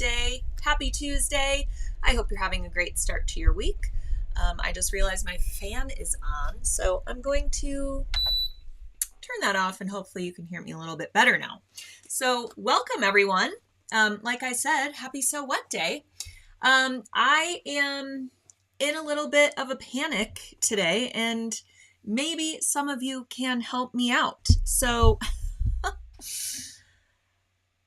day? Happy Tuesday. I hope you're having a great start to your week. I just realized my fan is on, so I'm going to turn that off and hopefully you can hear me a little bit better now. So welcome everyone. Like I said, happy So What Day. I am in a little bit of a panic today and maybe some of you can help me out. So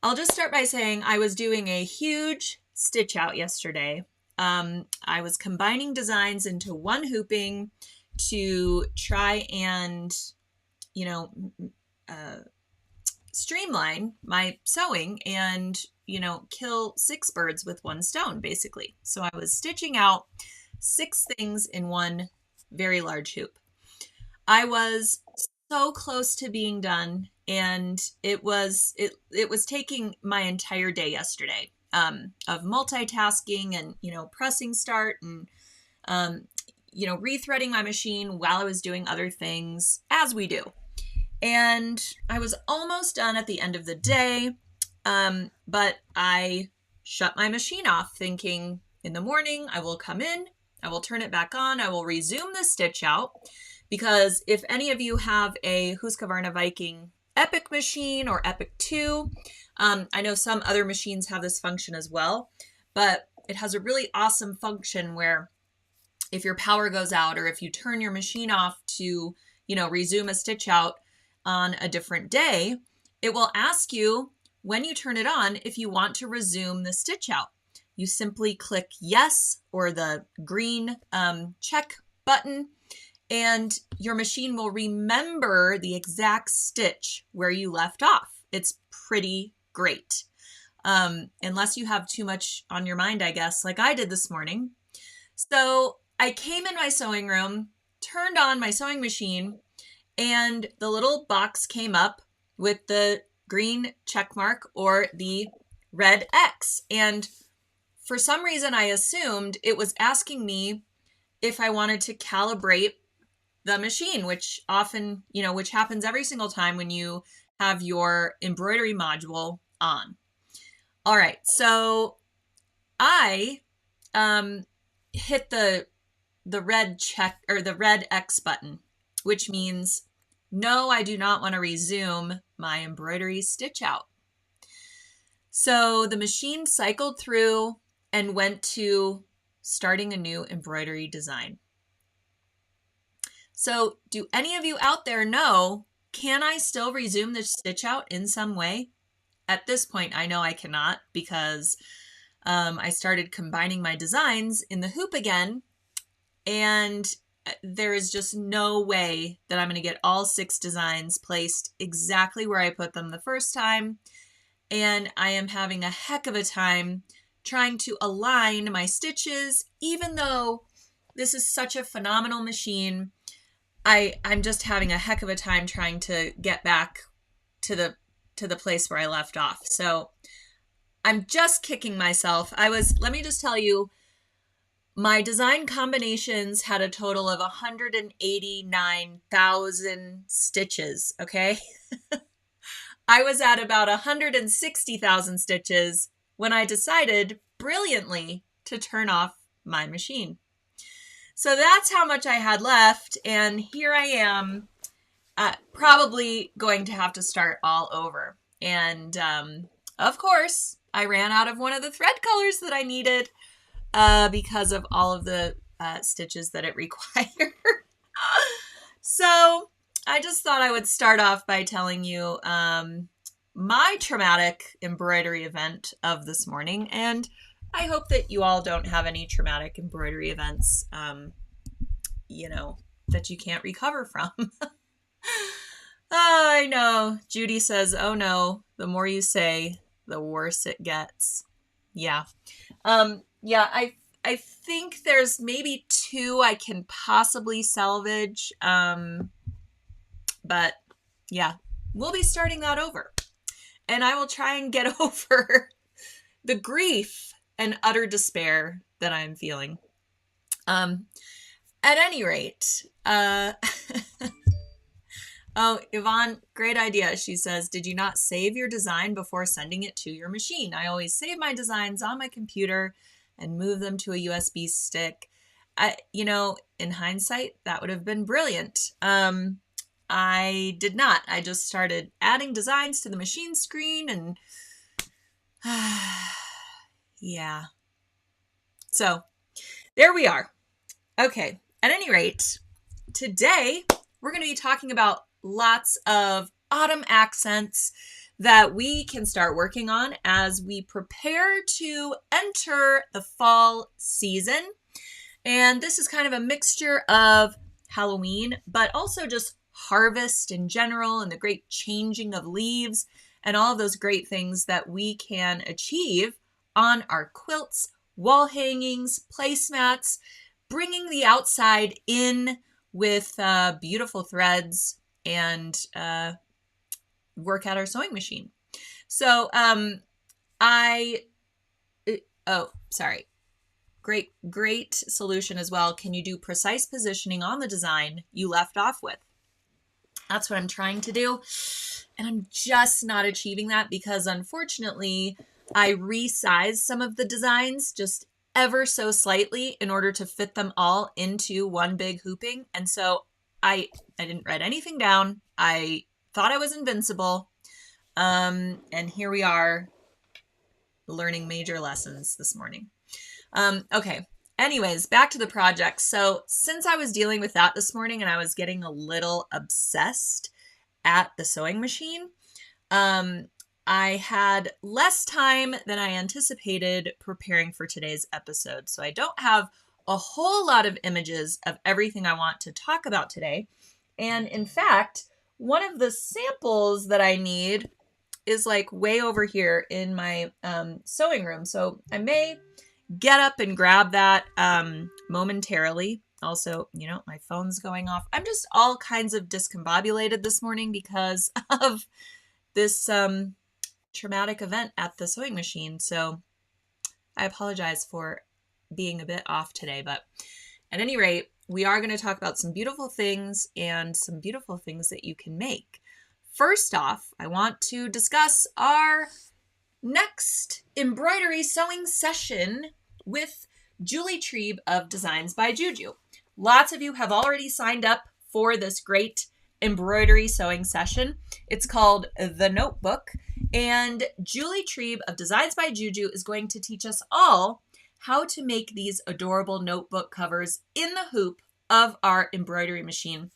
I'll just start by saying I was doing a huge stitch out yesterday. I was combining designs into one hooping to try and, streamline my sewing and, kill 6 birds with one stone, basically. So I was stitching out 6 things in one very large hoop. I was so close to being done, and it was taking my entire day yesterday of multitasking and pressing start and rethreading my machine while I was doing other things, as we do. And I was almost done at the end of the day, but I shut my machine off thinking in the morning I will come in, I will turn it back on, I will resume the stitch out, because if any of you have a Husqvarna Viking Epic machine or Epic 2, I know some other machines have this function as well, but it has a really awesome function where if your power goes out or if you turn your machine off to, resume a stitch out on a different day, it will ask you when you turn it on if you want to resume the stitch out. You simply click yes or the green check button, and your machine will remember the exact stitch where you left off. It's pretty great. Unless you have too much on your mind, I guess, like I did this morning. So I came in my sewing room, turned on my sewing machine, and the little box came up with the green check mark or the red X. And for some reason, I assumed it was asking me if I wanted to calibrate the machine, which often, which happens every single time when you have your embroidery module on. All right, so I hit the red check or the red X button, which means no, I do not want to resume my embroidery stitch out. So the machine cycled through and went to starting a new embroidery design. So do any of you out there know, can I still resume the stitch out in some way? At this point, I know I cannot, because I started combining my designs in the hoop again, and there is just no way that I'm going to get all 6 designs placed exactly where I put them the first time. And I am having a heck of a time trying to align my stitches, even though this is such a phenomenal machine. I'm just having a heck of a time trying to get back to the place where I left off. So I'm just kicking myself. Let me just tell you, my design combinations had a total of 189,000 stitches, okay? I was at about 160,000 stitches when I decided brilliantly to turn off my machine. So that's how much I had left, and here I am, probably going to have to start all over. And of course, I ran out of one of the thread colors that I needed because of all of the stitches that it required. So I just thought I would start off by telling you my traumatic embroidery event of this morning, and I hope that you all don't have any traumatic embroidery events, that you can't recover from. Oh, I know. Judy says, oh no, the more you say, the worse it gets. Yeah. I think there's maybe 2 I can possibly salvage. But yeah, we'll be starting that over. And I will try and get over the grief and utter despair that I'm feeling. At any rate, Oh, Yvonne, great idea. She says, did you not save your design before sending it to your machine? I always save my designs on my computer and move them to a USB stick. In hindsight, that would have been brilliant. I did not. I just started adding designs to the machine screen and yeah. So there we are. Okay. At any rate, today we're going to be talking about lots of autumn accents that we can start working on as we prepare to enter the fall season. And this is kind of a mixture of Halloween, but also just harvest in general and the great changing of leaves and all of those great things that we can achieve on our quilts, wall hangings, placemats, bringing the outside in with beautiful threads and work at our sewing machine. So Great solution as well. Can you do precise positioning on the design you left off with? That's what I'm trying to do. And I'm just not achieving that because unfortunately I resized some of the designs just ever so slightly in order to fit them all into one big hooping. And so I didn't write anything down. I thought I was invincible. And here we are learning major lessons this morning. Okay. Anyways, back to the project. So since I was dealing with that this morning and I was getting a little obsessed at the sewing machine, I had less time than I anticipated preparing for today's episode. So I don't have a whole lot of images of everything I want to talk about today. And in fact, one of the samples that I need is like way over here in my sewing room. So I may get up and grab that momentarily. Also, my phone's going off. I'm just all kinds of discombobulated this morning because of this traumatic event at the sewing machine. So I apologize for being a bit off today, but at any rate, we are going to talk about some beautiful things and some beautiful things that you can make. First off, I want to discuss our next embroidery sewing session with Julie Trieb of Designs by Juju. Lots of you have already signed up for this great embroidery sewing session. It's called The Notebook, and Julie Trieb of Designs by Juju is going to teach us all how to make these adorable notebook covers in the hoop of our embroidery machine.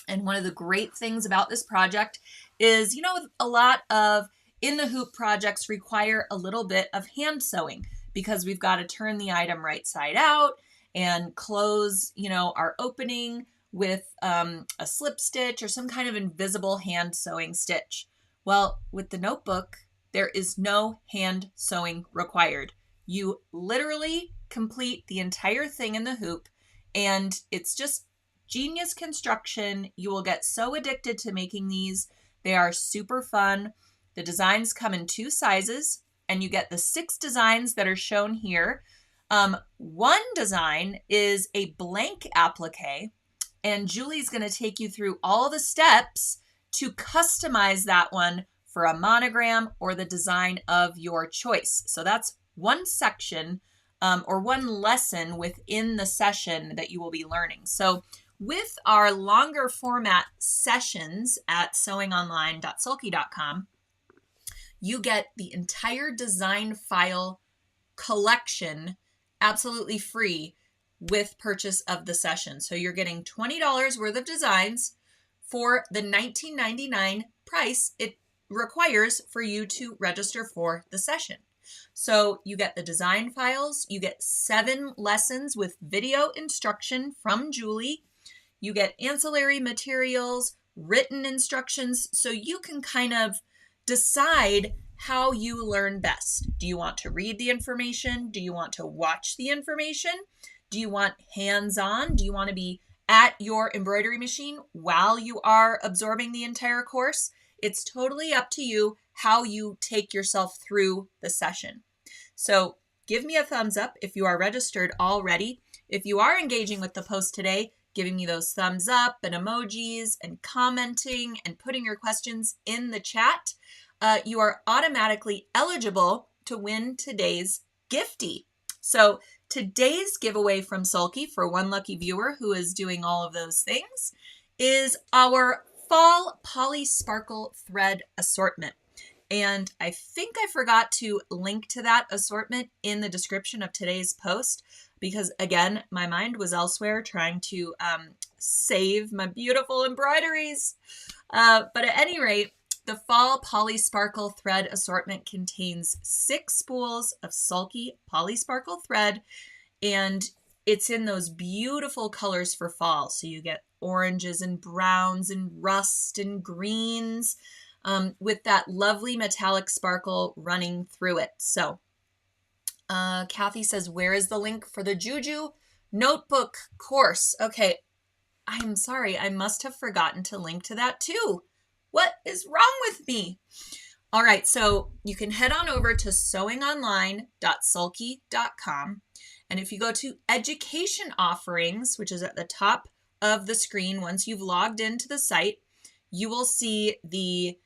And one of the great things about this project is, a lot of in the hoop projects require a little bit of hand sewing because we've got to turn the item right side out and close, our opening with a slip stitch or some kind of invisible hand sewing stitch. Well, with the notebook, there is no hand sewing required. You literally complete the entire thing in the hoop, and it's just genius construction. You will get so addicted to making these. They are super fun. The designs come in 2 sizes, and you get the 6 designs that are shown here. One design is a blank applique, and Julie's going to take you through all the steps to customize that one for a monogram or the design of your choice. So that's one section or one lesson within the session that you will be learning. So with our longer format sessions at sewingonline.sulky.com, you get the entire design file collection absolutely free with purchase of the session. So you're getting $20 worth of designs for the $19.99 price it requires for you to register for the session. So you get the design files, you get 7 lessons with video instruction from Julie, you get ancillary materials, written instructions, so you can kind of decide how you learn best. Do you want to read the information? Do you want to watch the information? Do you want hands-on? Do you want to be at your embroidery machine while you are absorbing the entire course? It's totally up to you how you take yourself through the session. So give me a thumbs up if you are registered already. If you are engaging with the post today, giving me those thumbs up and emojis and commenting and putting your questions in the chat, you are automatically eligible to win today's giftie. So today's giveaway from Sulky, for one lucky viewer who is doing all of those things, is our fall poly sparkle thread assortment. And I think I forgot to link to that assortment in the description of today's post because, again, my mind was elsewhere trying to save my beautiful embroideries. But at any rate, the fall poly sparkle thread assortment contains 6 spools of Sulky poly sparkle thread, and it's in those beautiful colors for fall. So you get oranges and browns and rust and greens, with that lovely metallic sparkle running through it. So Kathy says, where is the link for the Juju notebook course? Okay, I'm sorry. I must have forgotten to link to that too. What is wrong with me? All right, so you can head on over to sewingonline.sulky.com. And if you go to education offerings, which is at the top of the screen, once you've logged into the site, you will see the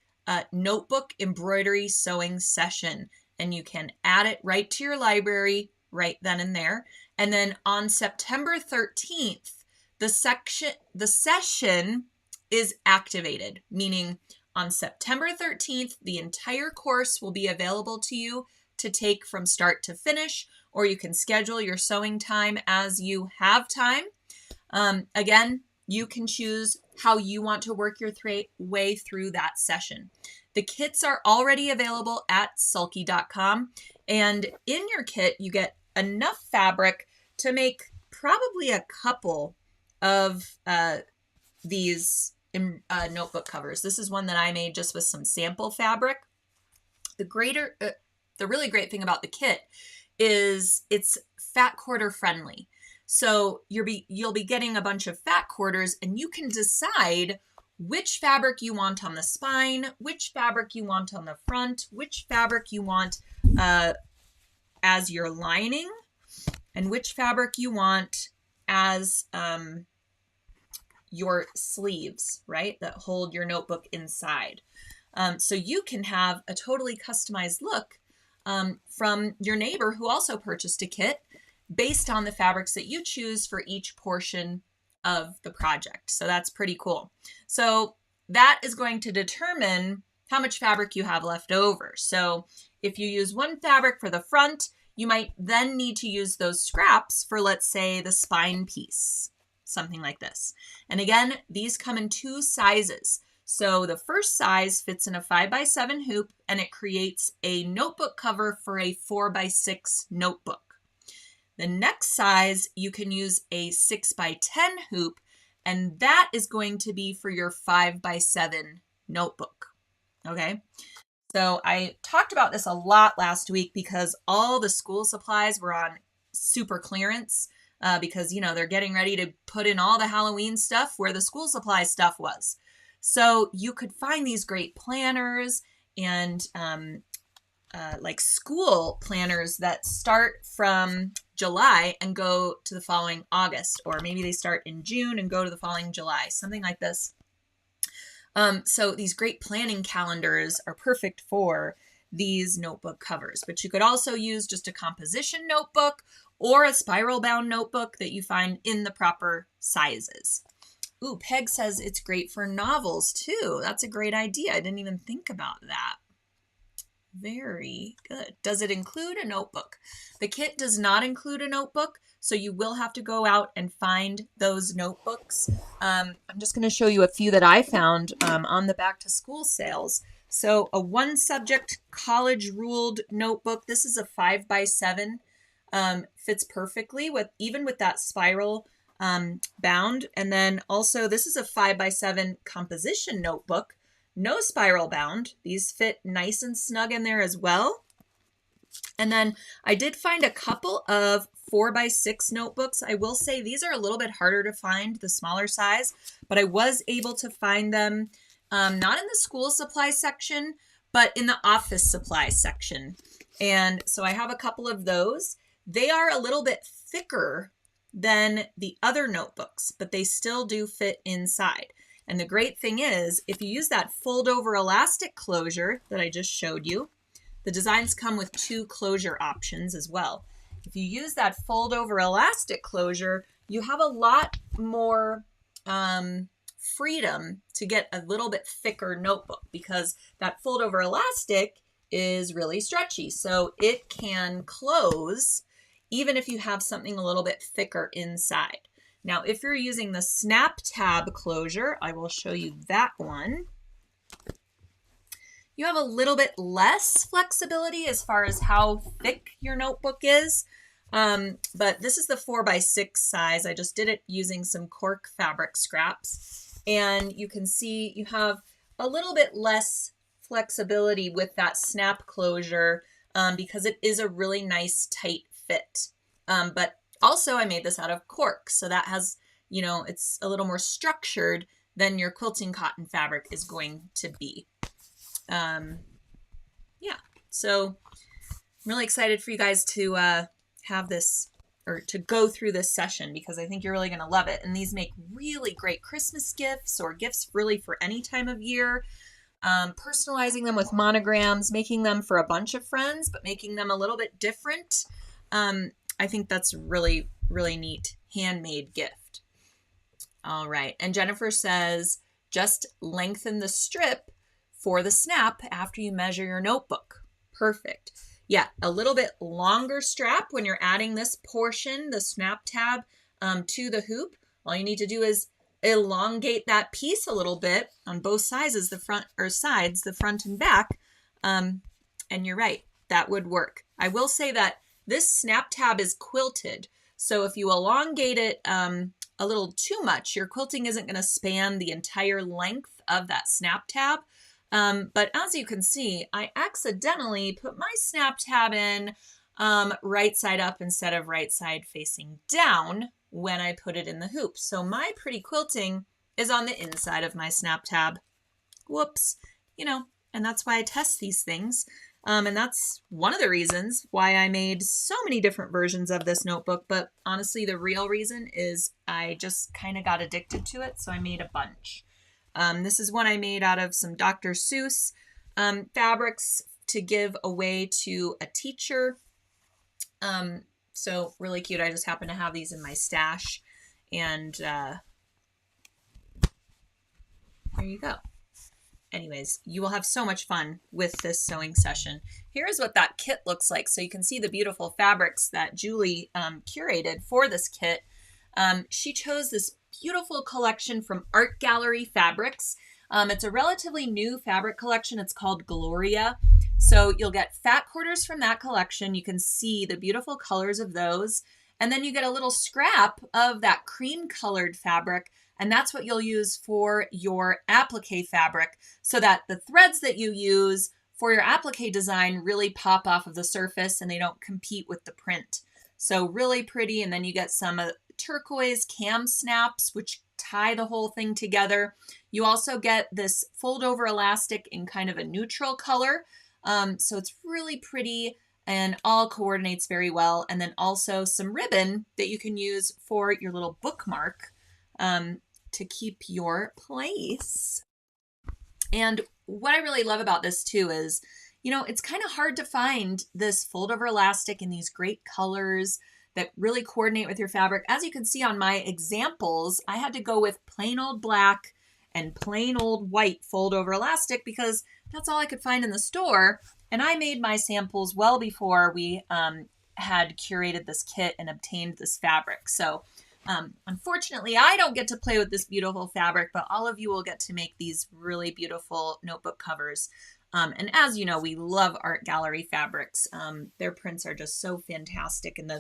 notebook embroidery sewing session, and you can add it right to your library right then and there. And then on September 13th, the session is activated, meaning on September 13th, the entire course will be available to you to take from start to finish, or you can schedule your sewing time as you have time. Again, you can choose how you want to work your way through that session. The kits are already available at sulky.com, and in your kit, you get enough fabric to make probably a couple of these notebook covers. This is one that I made just with some sample fabric. The really great thing about the kit is it's fat quarter friendly. So you'll be getting a bunch of fat quarters, and you can decide which fabric you want on the spine, which fabric you want on the front, which fabric you want as your lining, and which fabric you want as your sleeves, right, that hold your notebook inside. So you can have a totally customized look from your neighbor who also purchased a kit based on the fabrics that you choose for each portion of the project. So that's pretty cool. So that is going to determine how much fabric you have left over. So if you use one fabric for the front, you might then need to use those scraps for, let's say, the spine piece, something like this. And again, these come in 2 sizes. So the first size fits in a 5x7 hoop, and it creates a notebook cover for a 4x6 notebook. The next size, you can use a 6x10 hoop, and that is going to be for your 5x7 notebook. Okay, so I talked about this a lot last week because all the school supplies were on super clearance because, you know, they're getting ready to put in all the Halloween stuff where the school supply stuff was. So you could find these great planners and like school planners that start from July and go to the following August, or maybe they start in June and go to the following July, something like this. So these great planning calendars are perfect for these notebook covers, but you could also use just a composition notebook or a spiral bound notebook that you find in the proper sizes. Ooh, Peg says it's great for novels too. That's a great idea. I didn't even think about that. Very good. Does it include a notebook? The kit does not include a notebook, so you will have to go out and find those notebooks. I'm just going to show you a few that I found on the back to school sales. So a 1-subject college ruled notebook. This is a 5x7. Fits perfectly even with that spiral bound. And then also this is a 5x7 composition notebook. No spiral bound. These fit nice and snug in there as well. And then I did find a couple of 4x6 notebooks. I will say these are a little bit harder to find, the smaller size, but I was able to find them not in the school supply section, but in the office supply section. And so I have a couple of those. They are a little bit thicker than the other notebooks, but they still do fit inside. And the great thing is, if you use that fold over elastic closure that I just showed you, the designs come with 2 closure options as well. If you use that fold over elastic closure, you have a lot more freedom to get a little bit thicker notebook, because that fold over elastic is really stretchy. So it can close even if you have something a little bit thicker inside. Now, if you're using the snap tab closure, I will show you that one. You have a little bit less flexibility as far as how thick your notebook is. But this is the 4x6 size. I just did it using some cork fabric scraps. And you can see you have a little bit less flexibility with that snap closure because it is a really nice tight fit. But also I made this out of cork, so that has, you know, it's a little more structured than your quilting cotton fabric is going to be. Yeah, so I'm really excited for you guys to have this, or to go through this session, because I think you're really going to love it. And these make really great Christmas gifts, or gifts really for any time of year. Personalizing them with monograms, making them for a bunch of friends, but making them a little bit different. I think that's really, really neat handmade gift. All right. And Jennifer says, just lengthen the strip for the snap after you measure your notebook. Perfect. Yeah, a little bit longer strap when you're adding this portion, the snap tab, to the hoop. All you need to do is elongate that piece a little bit on both sides, the front and back. And you're right, that would work. I will say that this snap tab is quilted. So if you elongate it a little too much, your quilting isn't going to span the entire length of that snap tab. But as you can see, I accidentally put my snap tab in right side up instead of right side facing down when I put it in the hoop. So my pretty quilting is on the inside of my snap tab. Whoops, you know, and that's why I test these things. And that's one of the reasons why I made so many different versions of this notebook. But honestly, the real reason is I just kind of got addicted to it. So I made a bunch. This is one I made out of some Dr. Seuss fabrics to give away to a teacher. So really cute. I just happen to have these in my stash. And there you go. Anyways, you will have so much fun with this sewing session. Here's what that kit looks like. So you can see the beautiful fabrics that Julie curated for this kit. She chose this beautiful collection from Art Gallery Fabrics. It's a relatively new fabric collection. It's called Gloria. So you'll get fat quarters from that collection. You can see the beautiful colors of those. And then you get a little scrap of that cream colored fabric. And that's what you'll use for your applique fabric, so that the threads that you use for your applique design really pop off of the surface and they don't compete with the print. So really pretty. And then you get some turquoise cam snaps, which tie the whole thing together. You also get this fold over elastic in kind of a neutral color. So it's really pretty and all coordinates very well. And then also some ribbon that you can use for your little bookmark to keep your place. And what I really love about this too is, you know, it's kind of hard to find this fold over elastic in these great colors that really coordinate with your fabric. As you can see on my examples, I had to go with plain old black and plain old white fold over elastic because that's all I could find in the store. And I made my samples well before we had curated this kit and obtained this fabric. So unfortunately, I don't get to play with this beautiful fabric, but all of you will get to make these really beautiful notebook covers. And as you know, we love Art Gallery Fabrics. Their prints are just so fantastic. And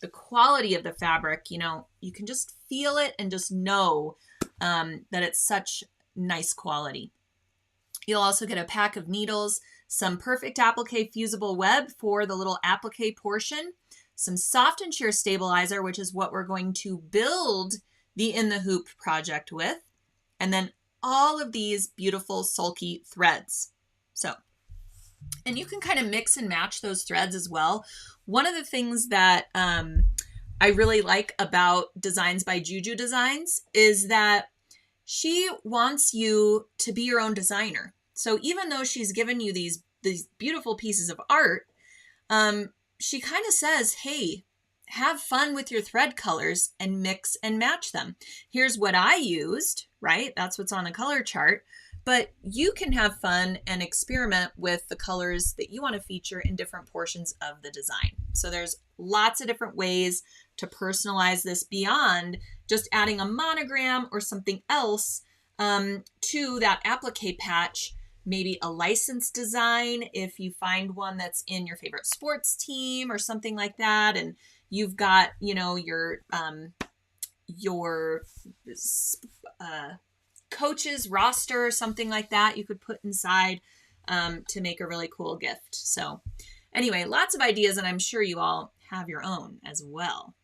the quality of the fabric, you know, you can just feel it and just know that it's such nice quality. You'll also get a pack of needles, some perfect applique fusible web for the little applique portion, some soft and shear stabilizer, which is what we're going to build the In the Hoop project with, and then all of these beautiful Sulky threads. So, and you can kind of mix and match those threads as well. One of the things that I really like about Designs by Juju Designs is that she wants you to be your own designer. So even though she's given you these beautiful pieces of art, she kind of says, hey, have fun with your thread colors and mix and match them. Here's what I used, right? That's what's on a color chart. But you can have fun and experiment with the colors that you want to feature in different portions of the design. So there's lots of different ways to personalize this beyond just adding a monogram or something else to that applique patch. Maybe a licensed design if you find one that's in your favorite sports team or something like that, and you've got, you know, your coach's roster or something like that you could put inside to make a really cool gift. So anyway, lots of ideas, and I'm sure you all have your own as well.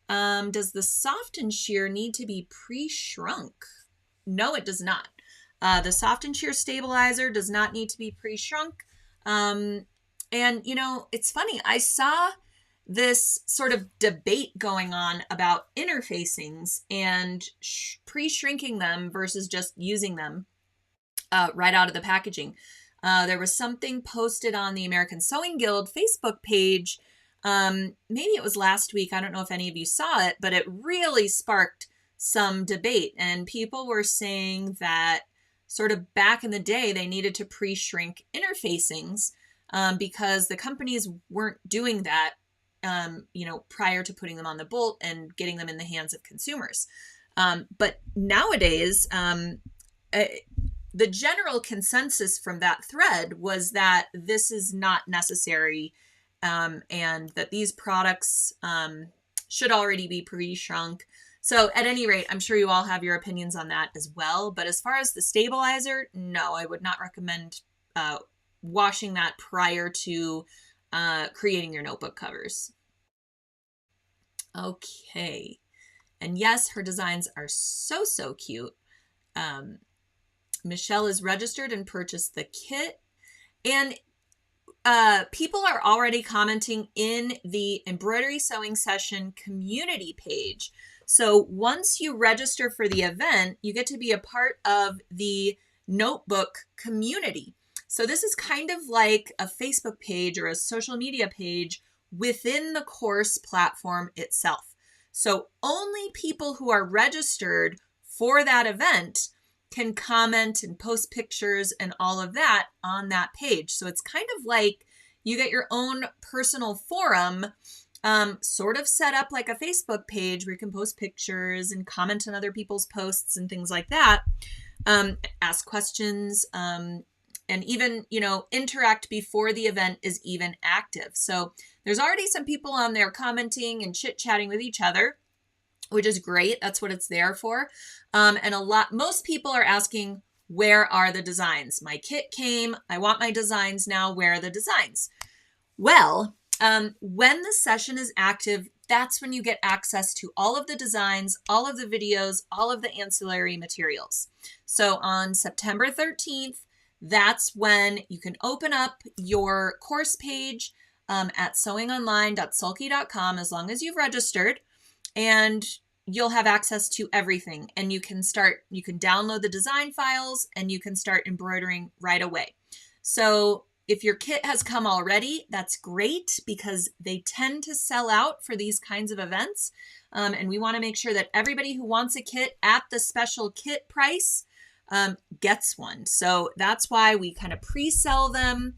Does the soft and shear need to be pre-shrunk? No, it does not. The soft and shear stabilizer does not need to be pre-shrunk. And, you know, it's funny. I saw this sort of debate going on about interfacings and pre-shrinking them versus just using them right out of the packaging. There was something posted on the American Sewing Guild Facebook page. Maybe it was last week. I don't know if any of you saw it, but it really sparked some debate. And people were saying that sort of back in the day, they needed to pre-shrink interfacings because the companies weren't doing that, you know, prior to putting them on the bolt and getting them in the hands of consumers. But nowadays, the general consensus from that thread was that this is not necessary and that these products should already be pre-shrunk. So at any rate, I'm sure you all have your opinions on that as well. But as far as the stabilizer, no, I would not recommend washing that prior to creating your notebook covers. Okay. And yes, her designs are so cute. Michelle is registered and purchased the kit. And people are already commenting in the embroidery sewing session community page. So once you register for the event, you get to be a part of the notebook community. So this is kind of like a Facebook page or a social media page within the course platform itself. So only people who are registered for that event can comment and post pictures and all of that on that page. So it's kind of like you get your own personal forum sort of set up like a Facebook page where you can post pictures and comment on other people's posts and things like that, ask questions, and even, you know, interact before the event is even active. So there's already some people on there commenting and chit-chatting with each other, which is great. That's what it's there for. And most people are asking, where are the designs? My kit came. I want my designs now. Where are the designs? Well, when the session is active, that's when you get access to all of the designs, all of the videos, all of the ancillary materials. So on September 13th, that's when you can open up your course page at sewingonline.sulky.com as long as you've registered, and you'll have access to everything. And you can download the design files and you can start embroidering right away. So if your kit has come already, that's great because they tend to sell out for these kinds of events. And we want to make sure that everybody who wants a kit at the special kit price gets one. So that's why we kind of pre-sell them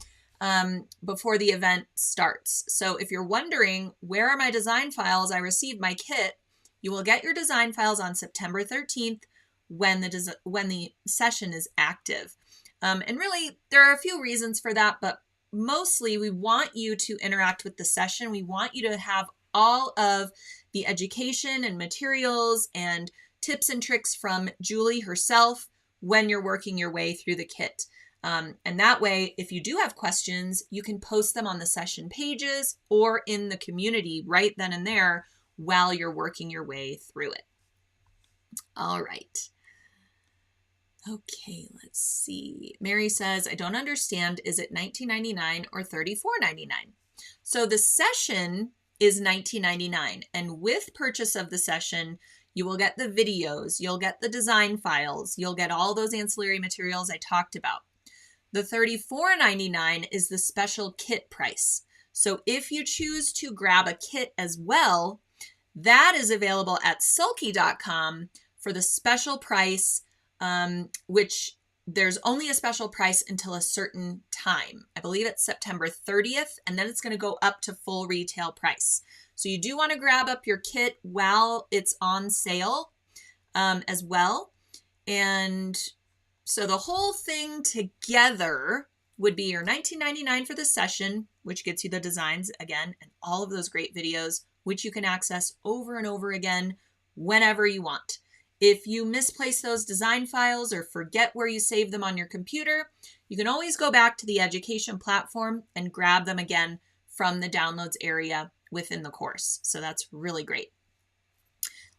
before the event starts. So if you're wondering, where are my design files? I received my kit. You will get your design files on September 13th when the session is active. And really, there are a few reasons for that, but mostly we want you to interact with the session. We want you to have all of the education and materials and tips and tricks from Julie herself when you're working your way through the kit. And that way, if you do have questions, you can post them on the session pages or in the community right then and there while you're working your way through it. All right. Okay, let's see. Mary says, I don't understand. Is it $19.99 or $34.99? So the session is $19.99. And with purchase of the session, you will get the videos, you'll get the design files, you'll get all those ancillary materials I talked about. The $34.99 is the special kit price. So if you choose to grab a kit as well, that is available at sulky.com for the special price, which there's only a special price until a certain time. I believe it's September 30th, and then it's going to go up to full retail price. So you do want to grab up your kit while it's on sale as well. And so the whole thing together would be your $19.99 for the session, which gets you the designs again, and all of those great videos, which you can access over and over again whenever you want. If you misplace those design files or forget where you saved them on your computer, you can always go back to the education platform and grab them again from the downloads area within the course. So that's really great.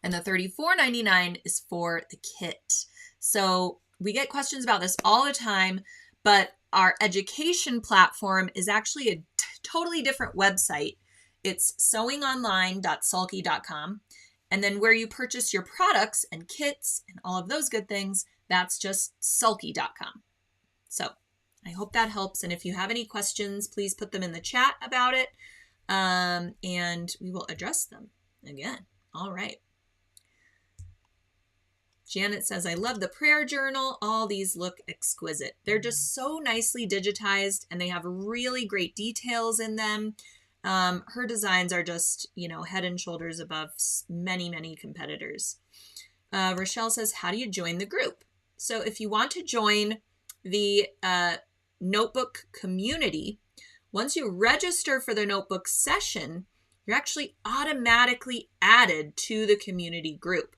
And the $34.99 is for the kit. So we get questions about this all the time, but our education platform is actually a totally different website. It's sewingonline.sulky.com. And then where you purchase your products and kits and all of those good things, that's just sulky.com. So I hope that helps. And if you have any questions, please put them in the chat about it. And we will address them again. All right. Janet says, I love the prayer journal. All these look exquisite. They're just so nicely digitized and they have really great details in them. Her designs are just, head and shoulders above many, many competitors. Rochelle says, how do you join the group? So if you want to join the notebook community, once you register for the notebook session, you're actually automatically added to the community group.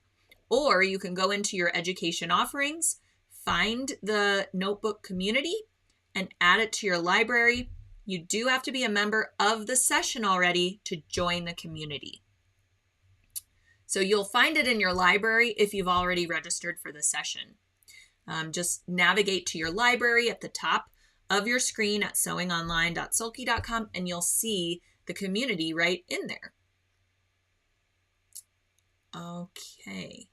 Or you can go into your education offerings, find the notebook community, and add it to your library. You do have to be a member of the session already to join the community. So you'll find it in your library if you've already registered for the session. Just navigate to your library at the top of your screen at sewingonline.sulky.com and you'll see the community right in there. Okay.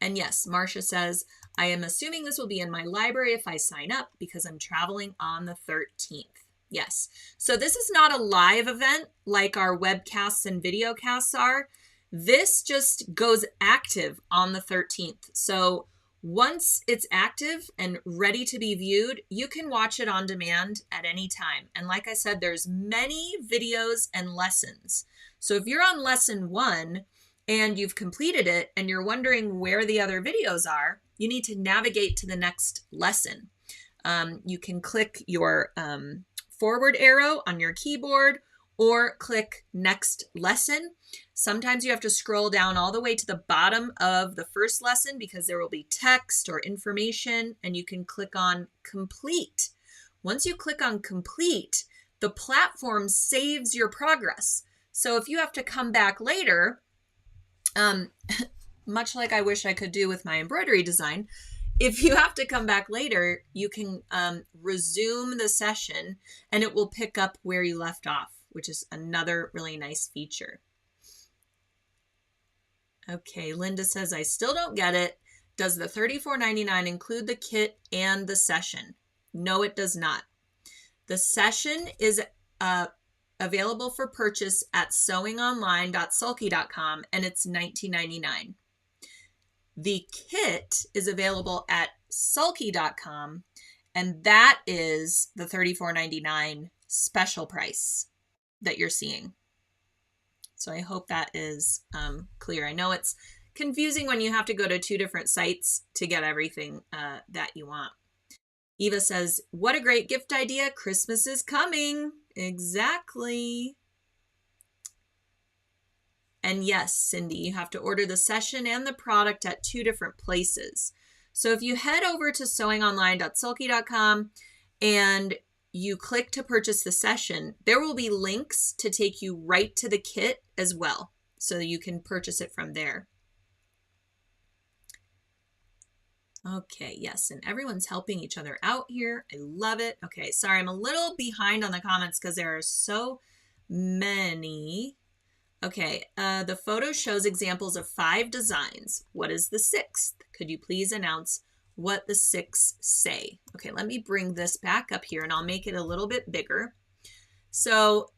And yes, Marcia says, I am assuming this will be in my library if I sign up because I'm traveling on the 13th. Yes. So this is not a live event like our webcasts and videocasts are. This just goes active on the 13th. So once it's active and ready to be viewed, you can watch it on demand at any time. And like I said, there's many videos and lessons. So if you're on lesson 1, and you've completed it and you're wondering where the other videos are, you need to navigate to the next lesson. You can click your forward arrow on your keyboard or click next lesson. Sometimes you have to scroll down all the way to the bottom of the first lesson because there will be text or information, and you can click on complete. Once you click on complete, the platform saves your progress. So if you have to come back later, much like I wish I could do with my embroidery design, if you have to come back later, you can resume the session and it will pick up where you left off, which is another really nice feature. Okay, Linda says, I still don't get it. Does the $34.99 include the kit and the session? No, it does not. The session is available for purchase at sewingonline.sulky.com, and it's $19.99. The kit is available at sulky.com, and that is the $34.99 special price that you're seeing. So I hope that is clear. I know it's confusing when you have to go to 2 different sites to get everything that you want. Eva says, what a great gift idea. Christmas is coming. Exactly. And yes, Cindy, you have to order the session and the product at 2 different places. So if you head over to sewingonline.sulky.com and you click to purchase the session, there will be links to take you right to the kit as well, so that you can purchase it from there. Okay, yes, and everyone's helping each other out here. I love it. Okay, sorry, I'm a little behind on the comments because there are so many. Okay, the photo shows examples of 5 designs. What is the 6th? Could you please announce what the 6 say? Okay, let me bring this back up here and I'll make it a little bit bigger. So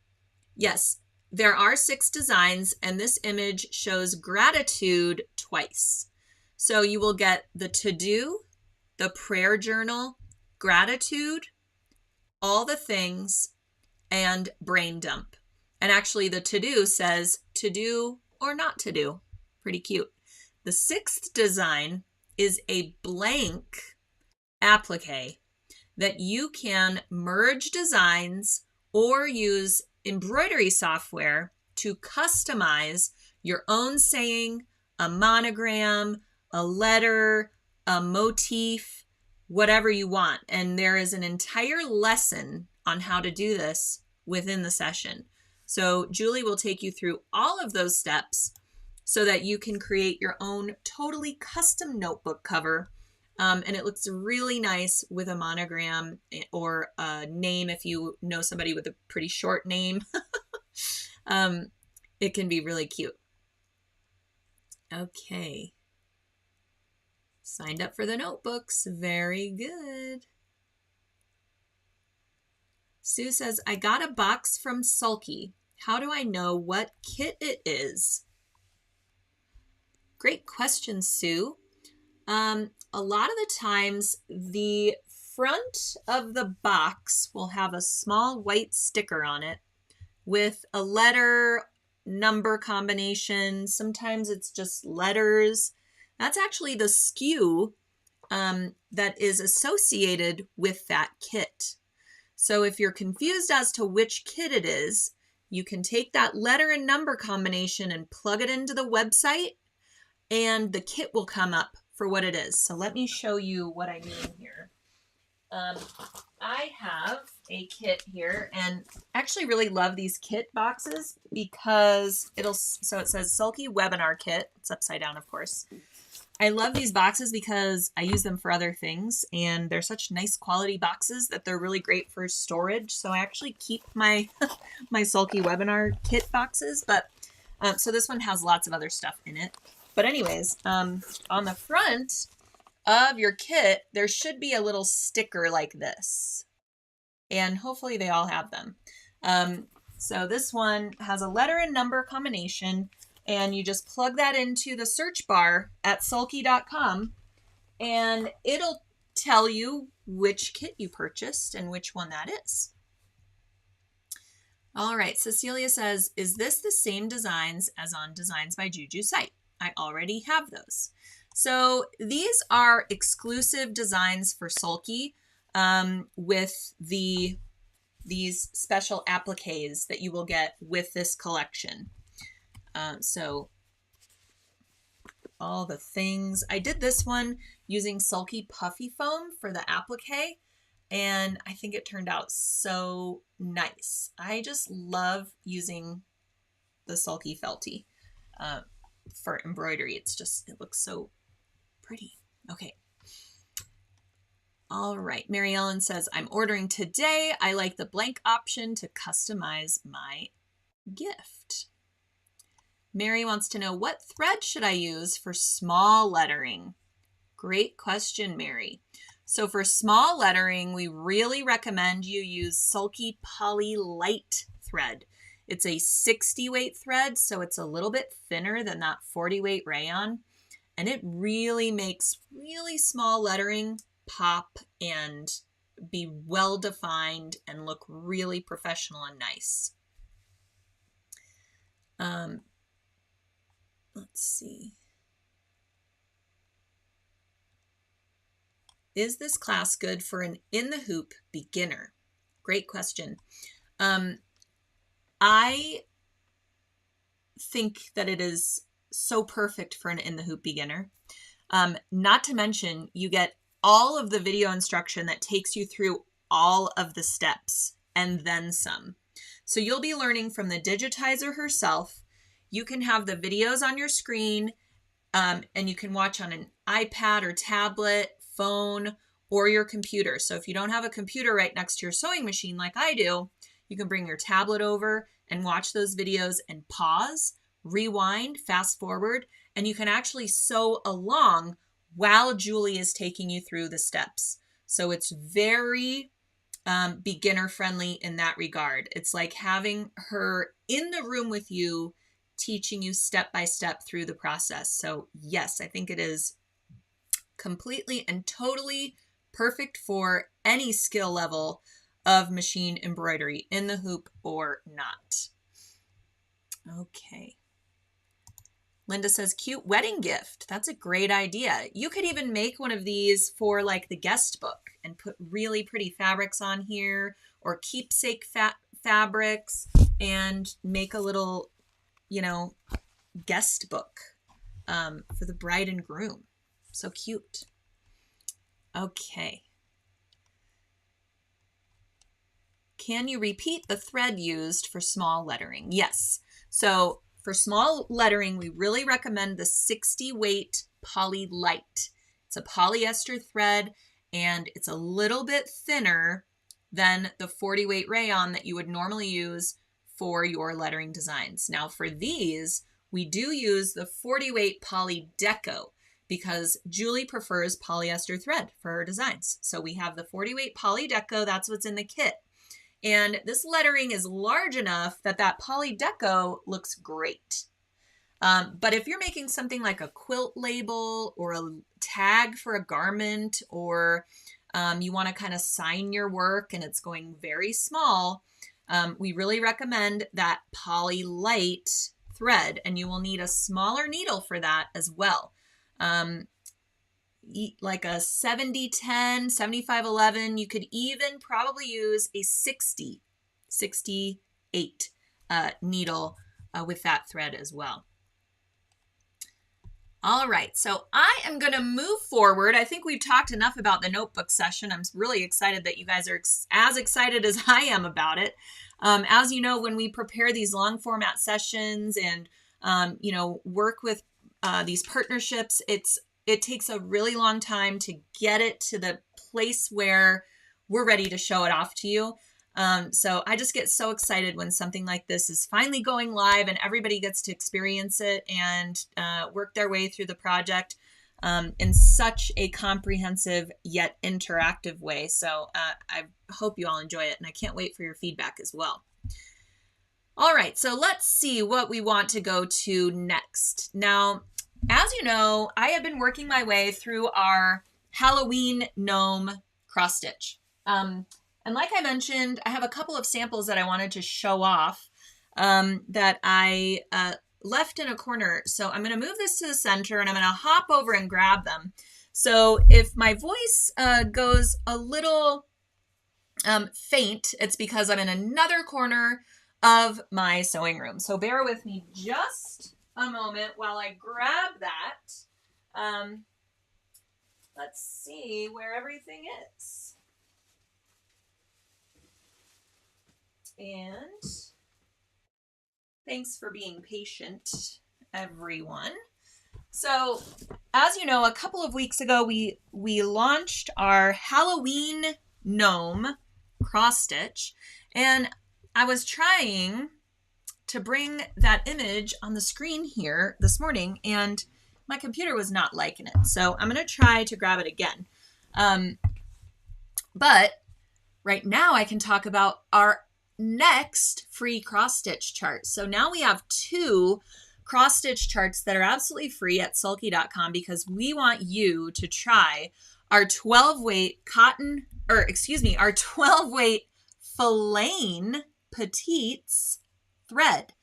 yes, there are 6 designs and this image shows gratitude twice. So you will get the to-do, the prayer journal, gratitude, all the things, and brain dump. And actually the to-do says to do or not to do. Pretty cute. The 6th design is a blank applique that you can merge designs or use embroidery software to customize your own saying, a monogram, a letter, a motif, whatever you want. And there is an entire lesson on how to do this within the session. So Julie will take you through all of those steps so that you can create your own totally custom notebook cover. And it looks really nice with a monogram or a name if you know somebody with a pretty short name. It can be really cute. Okay. Signed up for the notebooks. Very good. Sue says, I got a box from Sulky. How do I know what kit it is? Great question, Sue. A lot of the times the front of the box will have a small white sticker on it with a letter number combination. Sometimes it's just letters. That's actually the SKU that is associated with that kit. So if you're confused as to which kit it is, you can take that letter and number combination and plug it into the website and the kit will come up for what it is. So let me show you what I mean here. I have a kit here and actually really love these kit boxes because so it says Sulky Webinar Kit. It's upside down, of course. I love these boxes because I use them for other things and they're such nice quality boxes that they're really great for storage. So I actually keep my my Sulky Webinar Kit boxes, but so this one has lots of other stuff in it. But anyways, on the front of your kit, there should be a little sticker like this. And hopefully they all have them. So this one has a letter and number combination. And you just plug that into the search bar at sulky.com and it'll tell you which kit you purchased and which one that is. All right, Cecilia says, is this the same designs as on Designs by Juju site? I already have those. So these are exclusive designs for Sulky with these special appliques that you will get with this collection. So all the things. I did this one using Sulky Puffy Foam for the applique, and I think it turned out so nice. I just love using the Sulky Felty for embroidery. It looks so pretty. Okay. All right. Mary Ellen says, I'm ordering today. I like the blank option to customize my gift. Mary wants to know, what thread should I use for small lettering? Great question, Mary. So for small lettering, we really recommend you use Sulky Poly Light thread. It's a 60 weight thread, so it's a little bit thinner than that 40 weight rayon. And it really makes really small lettering pop and be well defined and look really professional and nice. Let's see. Is this class good for an in the hoop beginner? Great question. I think that it is so perfect for an in the hoop beginner. Not to mention, you get all of the video instruction that takes you through all of the steps and then some. So you'll be learning from the digitizer herself. You can have the videos on your screen and you can watch on an iPad or tablet, phone, or your computer. So if you don't have a computer right next to your sewing machine like I do, you can bring your tablet over, and watch those videos and pause, rewind, fast forward, and you can actually sew along while Julie is taking you through the steps. So it's very beginner friendly in that regard. It's like having her in the room with you, teaching you step by step through the process. So yes, I think it is completely and totally perfect for any skill level of machine embroidery, in the hoop or not. Okay. Linda says, cute wedding gift. That's a great idea. You could even make one of these for like the guest book and put really pretty fabrics on here, or keepsake fabrics, and make a little, you know, guest book for the bride and groom. So cute. Okay. Can you repeat the thread used for small lettering? Yes. So for small lettering, we really recommend the 60 weight Poly Light. It's a polyester thread, and it's a little bit thinner than the 40 weight rayon that you would normally use for your lettering designs. Now for these, we do use the 40 weight Poly Deco because Julie prefers polyester thread for her designs. So we have the 40 weight Poly Deco, that's what's in the kit. And this lettering is large enough that that Poly Deco looks great. But if you're making something like a quilt label or a tag for a garment, or you want to kind of sign your work and it's going very small, we really recommend that Poly Light thread, and you will need a smaller needle for that as well. Like a 70-10, 75-11. You could even probably use a 68 needle with that thread as well. All right, so I am going to move forward. I think we've talked enough about the notebook session. I'm really excited that you guys are as excited as I am about it. As you know, when we prepare these long format sessions and you know, work with these partnerships, it takes a really long time to get it to the place where we're ready to show it off to you. So I just get so excited when something like this is finally going live and everybody gets to experience it and work their way through the project in such a comprehensive yet interactive way. So I hope you all enjoy it, and I can't wait for your feedback as well. All right, so let's see what we want to go to next. Now, as you know, I have been working my way through our Halloween gnome cross stitch. And like I mentioned, I have a couple of samples that I wanted to show off that I left in a corner. So I'm going to move this to the center and I'm going to hop over and grab them. So if my voice goes a little faint, it's because I'm in another corner of my sewing room. So bear with me just a moment while I grab that. Let's see where everything is. And thanks for being patient, everyone. So, as you know, a couple of weeks ago, we launched our Halloween gnome cross stitch, and I was trying to bring that image on the screen here this morning, and my computer was not liking it. So I'm going to try to grab it again. But right now I can talk about our next free cross stitch chart. So now we have 2 cross stitch charts that are absolutely free at sulky.com because we want you to try our 12 weight our 12 weight FIlaine Petites thread.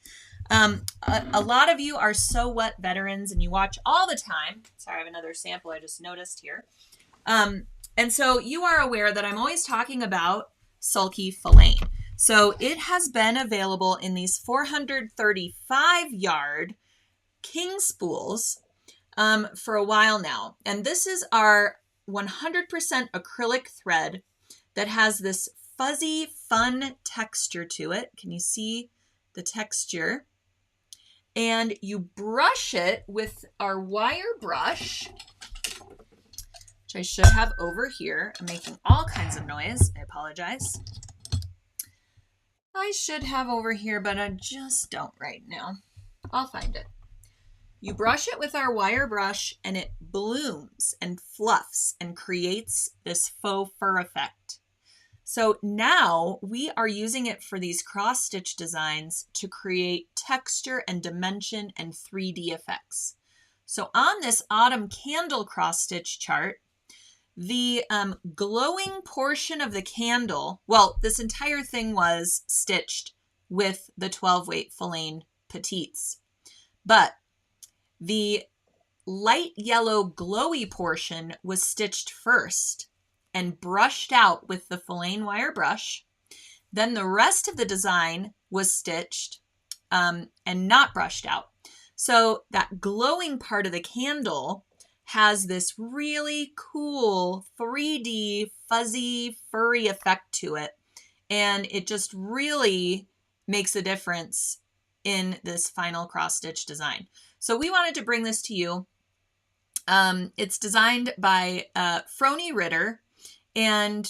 A lot of you are Sew What veterans and you watch all the time. Sorry, I have another sample I just noticed here. And so you are aware that I'm always talking about Sulky FIlaine. So it has been available in these 435 yard king spools for a while now. And this is our 100% acrylic thread that has this fuzzy, fun texture to it. Can you see the texture? And you brush it with our wire brush, which I should have over here. I'm making all kinds of noise. I apologize. I should have over here, but I just don't right now. I'll find it. You brush it with our wire brush and it blooms and fluffs and creates this faux fur effect. So now we are using it for these cross stitch designs to create texture and dimension and 3D effects. So on this autumn candle cross stitch chart, the glowing portion of the candle, well, this entire thing was stitched with the 12 weight FIlaine petites, but the light yellow glowy portion was stitched first and brushed out with the FIlaine wire brush. Then the rest of the design was stitched and not brushed out. So that glowing part of the candle has this really cool 3D fuzzy furry effect to it. And it just really makes a difference in this final cross stitch design. So we wanted to bring this to you. It's designed by Froni Ritter, and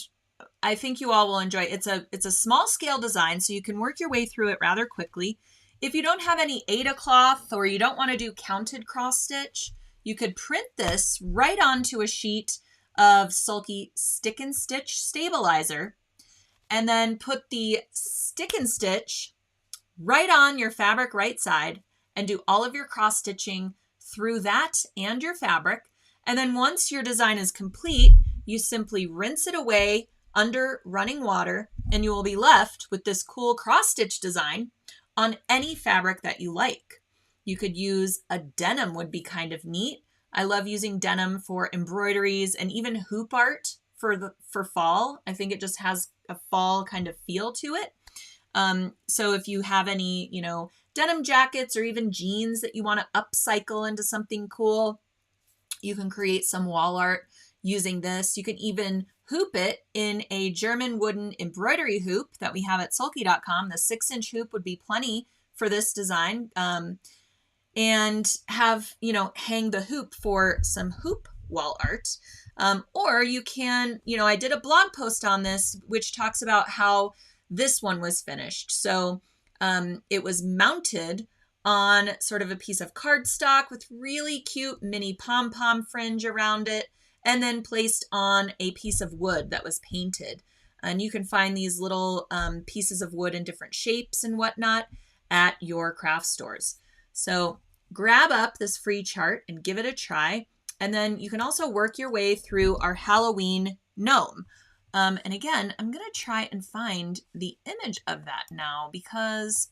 I think you all will enjoy it. It's a small scale design, so you can work your way through it rather quickly. If you don't have any Aida cloth or you don't want to do counted cross stitch, you could print this right onto a sheet of Sulky Stick and Stitch Stabilizer, and then put the stick and stitch right on your fabric right side and do all of your cross stitching through that and your fabric. And then once your design is complete, you simply rinse it away under running water and you will be left with this cool cross stitch design on any fabric that you like. You could use a denim, would be kind of neat. I love using denim for embroideries and even hoop art for fall. I think it just has a fall kind of feel to it. So if you have any, denim jackets or even jeans that you want to upcycle into something cool, you can create some wall art using this. You can even hoop it in a German wooden embroidery hoop that we have at sulky.com. The 6-inch hoop would be plenty for this design. And have, hang the hoop for some hoop wall art. Or you can, I did a blog post on this, which talks about how this one was finished. So it was mounted on sort of a piece of cardstock with really cute mini pom-pom fringe around it, and then placed on a piece of wood that was painted. And you can find these little pieces of wood in different shapes and whatnot at your craft stores. So grab up this free chart and give it a try. And then you can also work your way through our Halloween gnome. And again, I'm going to try and find the image of that now because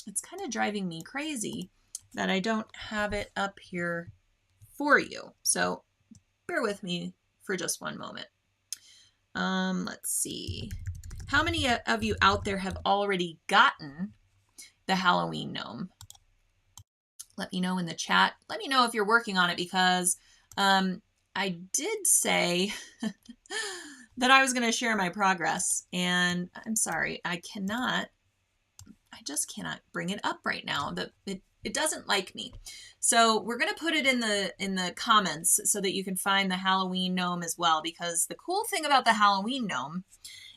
it's kind of driving me crazy that I don't have it up here for you. So bear with me for just one moment. Let's see. How many of you out there have already gotten the Halloween gnome? Let me know in the chat. Let me know if you're working on it because I did say that I was going to share my progress, and I'm sorry, I just cannot bring it up right now. It doesn't like me. So we're going to put it in the comments so that you can find the Halloween gnome as well, because the cool thing about the Halloween gnome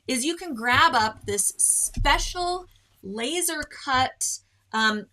is you can grab up this special laser cut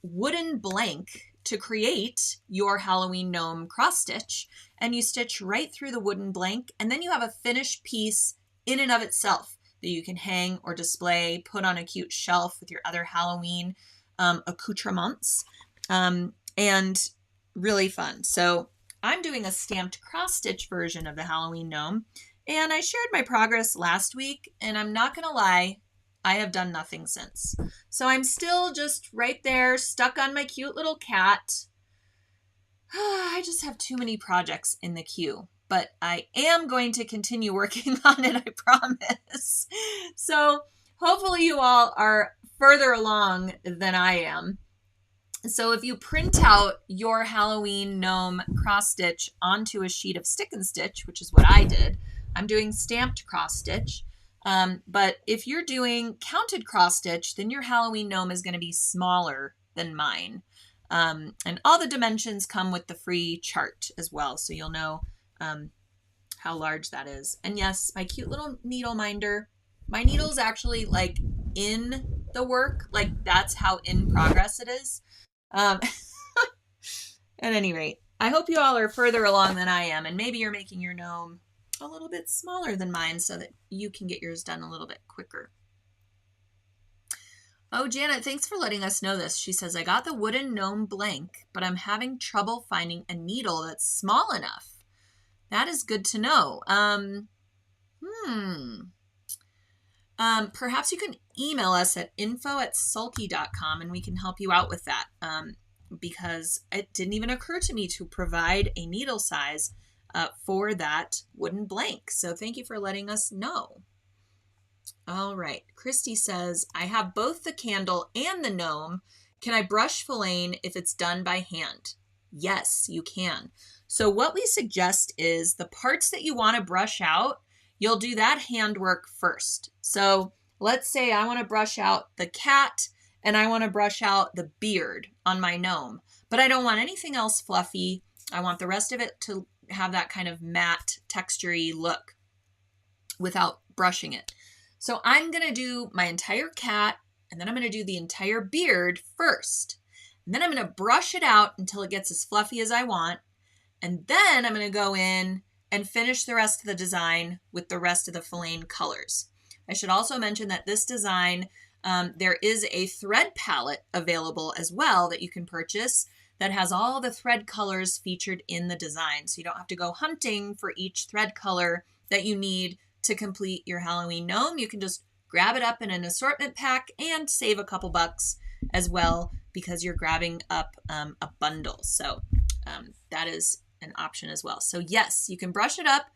wooden blank to create your Halloween gnome cross stitch, and you stitch right through the wooden blank, and then you have a finished piece in and of itself that you can hang or display, put on a cute shelf with your other Halloween accoutrements, and really fun. So I'm doing a stamped cross stitch version of the Halloween gnome, and I shared my progress last week, and I'm not gonna lie, I have done nothing since. So I'm still just right there, stuck on my cute little cat. I just have too many projects in the queue, but I am going to continue working on it, I promise. So hopefully you all are further along than I am. So if you print out your Halloween gnome cross stitch onto a sheet of stick and stitch, which is what I did, I'm doing stamped cross stitch. But if you're doing counted cross stitch, then your Halloween gnome is going to be smaller than mine. And all the dimensions come with the free chart as well, so you'll know how large that is. And yes, my cute little needle minder, my needle's actually like in the work. Like, that's how in progress it is. At any rate, I hope you all are further along than I am, and maybe you're making your gnome a little bit smaller than mine so that you can get yours done a little bit quicker. Oh, Janet, thanks for letting us know this. She says, I got the wooden gnome blank, but I'm having trouble finding a needle that's small enough. That is good to know. Perhaps you can email us at info@sulky.com and we can help you out with that. Because it didn't even occur to me to provide a needle size for that wooden blank. So thank you for letting us know. All right. Christy says, I have both the candle and the gnome. Can I brush FIlaine if it's done by hand? Yes, you can. So what we suggest is the parts that you want to brush out, you'll do that handwork first. So let's say I want to brush out the cat and I want to brush out the beard on my gnome, but I don't want anything else fluffy. I want the rest of it to have that kind of matte textury look without brushing it. So I'm going to do my entire cat, and then I'm going to do the entire beard first. And then I'm going to brush it out until it gets as fluffy as I want. And then I'm going to go in and finish the rest of the design with the rest of the FIlaine colors. I should also mention that this design, there is a thread palette available as well that you can purchase that has all the thread colors featured in the design. So you don't have to go hunting for each thread color that you need to complete your Halloween gnome. You can just grab it up in an assortment pack and save a couple bucks as well because you're grabbing up a bundle. So that is an option as well. So yes, you can brush it up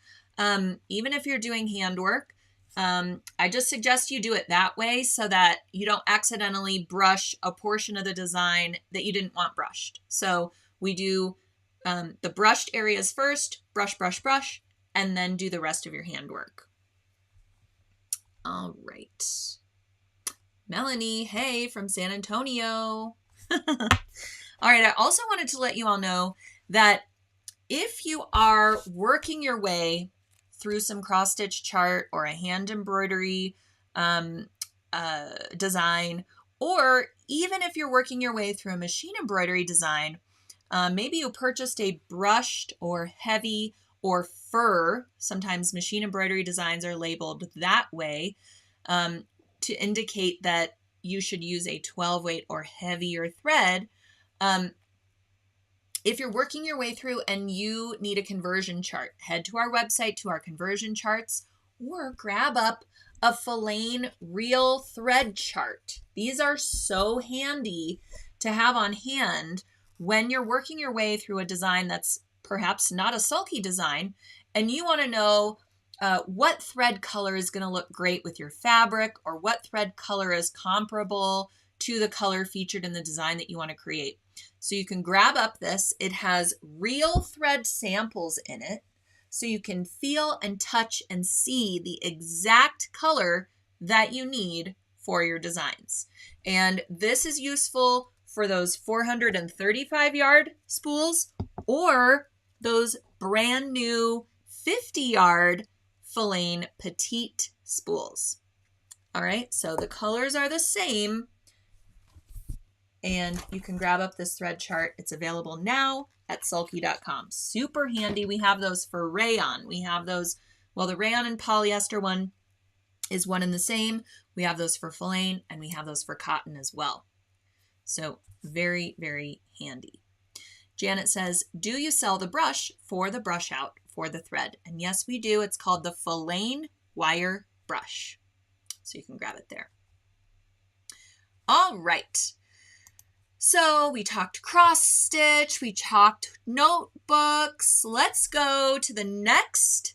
even if you're doing handwork. I just suggest you do it that way so that you don't accidentally brush a portion of the design that you didn't want brushed. So we do the brushed areas first, brush, brush, brush, and then do the rest of your handwork. All right. Melanie, hey, from San Antonio. All right, I also wanted to let you all know that if you are working your way through some cross-stitch chart or a hand embroidery design, or even if you're working your way through a machine embroidery design, maybe you purchased a brushed or heavy or fur, sometimes machine embroidery designs are labeled that way, to indicate that you should use a 12 weight or heavier thread. If you're working your way through and you need a conversion chart, head to our website to our conversion charts, or grab up a FIlaine real thread chart. These are so handy to have on hand when you're working your way through a design that's perhaps not a sulky design, and you want to know what thread color is going to look great with your fabric, or what thread color is comparable to the color featured in the design that you want to create. So you can grab up this. It has real thread samples in it, so you can feel and touch and see the exact color that you need for your designs. And this is useful for those 435 yard spools or those brand new 50 yard FIlaine petite spools. All right, so the colors are the same, and you can grab up this thread chart. It's available now at sulky.com. Super handy. We have those for rayon. We have those, well, the rayon and polyester one is one and the same. We have those for FIlaine, and we have those for cotton as well. So very, very handy. Janet says, do you sell the brush for the brush out for the thread? And yes, we do. It's called the FIlaine wire brush. So you can grab it there. All right. So we talked cross stitch, we talked notebooks. Let's go to the next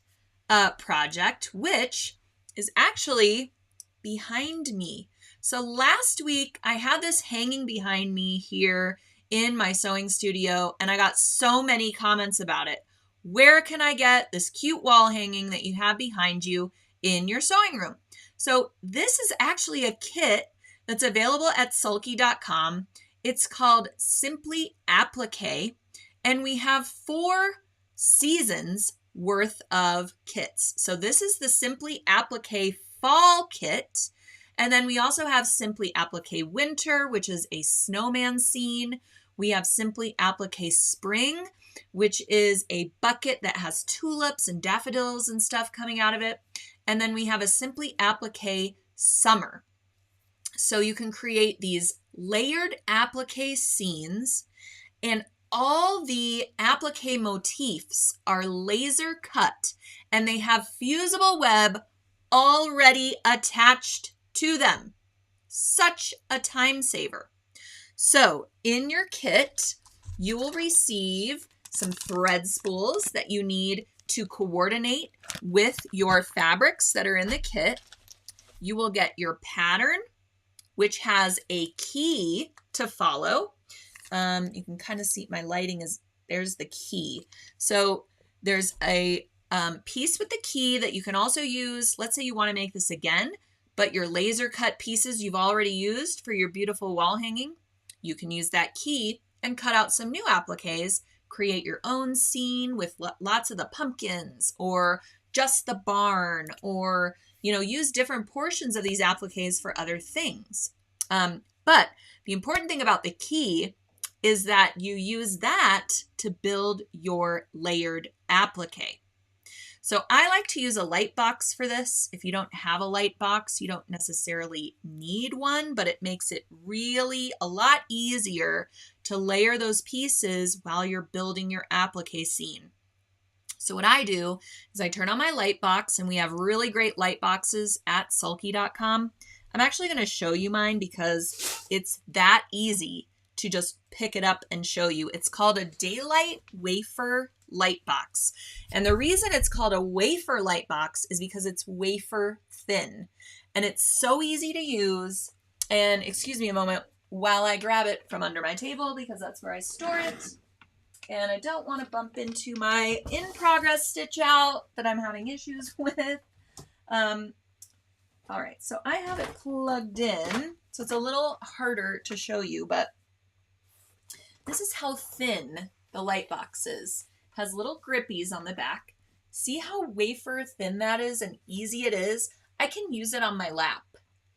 project, which is actually behind me. So last week I had this hanging behind me here in my sewing studio, and I got so many comments about it. Where can I get this cute wall hanging that you have behind you in your sewing room? So this is actually a kit that's available at sulky.com. It's called Simply Applique, and we have 4 seasons worth of kits. So this is the Simply Applique Fall Kit, And then we also have Simply Applique Winter, which is a snowman scene. We have Simply Applique Spring, which is a bucket that has tulips and daffodils and stuff coming out of it. And then we have a Simply Applique Summer. So you can create these layered applique scenes, and all the applique motifs are laser cut, and they have fusible web already attached to them. Such a time saver. So in your kit, you will receive some thread spools that you need to coordinate with your fabrics that are in the kit. You will get your pattern, which has a key to follow. You can kind of see my lighting is, there's the key. So there's a piece with the key that you can also use. Let's say you want to make this again, but your laser cut pieces you've already used for your beautiful wall hanging. You can use that key and cut out some new appliques, create your own scene with lots of the pumpkins or just the barn, or, you know, use different portions of these appliques for other things. But the important thing about the key is that you use that to build your layered applique. So I like to use a light box for this. If you don't have a light box, you don't necessarily need one, but it makes it really a lot easier to layer those pieces while you're building your applique scene. So what I do is I turn on my light box, and we have really great light boxes at sulky.com. I'm actually going to show you mine because it's that easy to just pick it up and show you. It's called a Daylight Wafer Light Box. And the reason it's called a wafer light box is because it's wafer thin. And it's so easy to use. And excuse me a moment while I grab it from under my table, because that's where I store it. And I don't want to bump into my in-progress stitch out that I'm having issues with. All right, so I have it plugged in, so it's a little harder to show you, but this is how thin the light box is. It has little grippies on the back. See how wafer thin that is and easy it is? I can use it on my lap.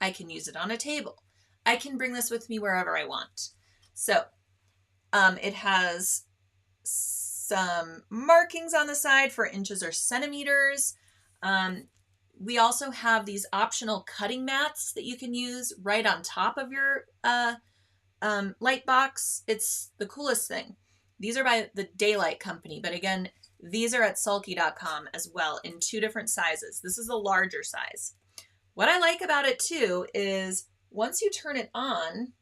I can use it on a table. I can bring this with me wherever I want. So it has some markings on the side for inches or centimeters. We also have these optional cutting mats that you can use right on top of your light box. It's the coolest thing. These are by the Daylight Company, but again, these are at sulky.com as well in 2 different sizes. This is a larger size. What I like about it too is once you turn it on,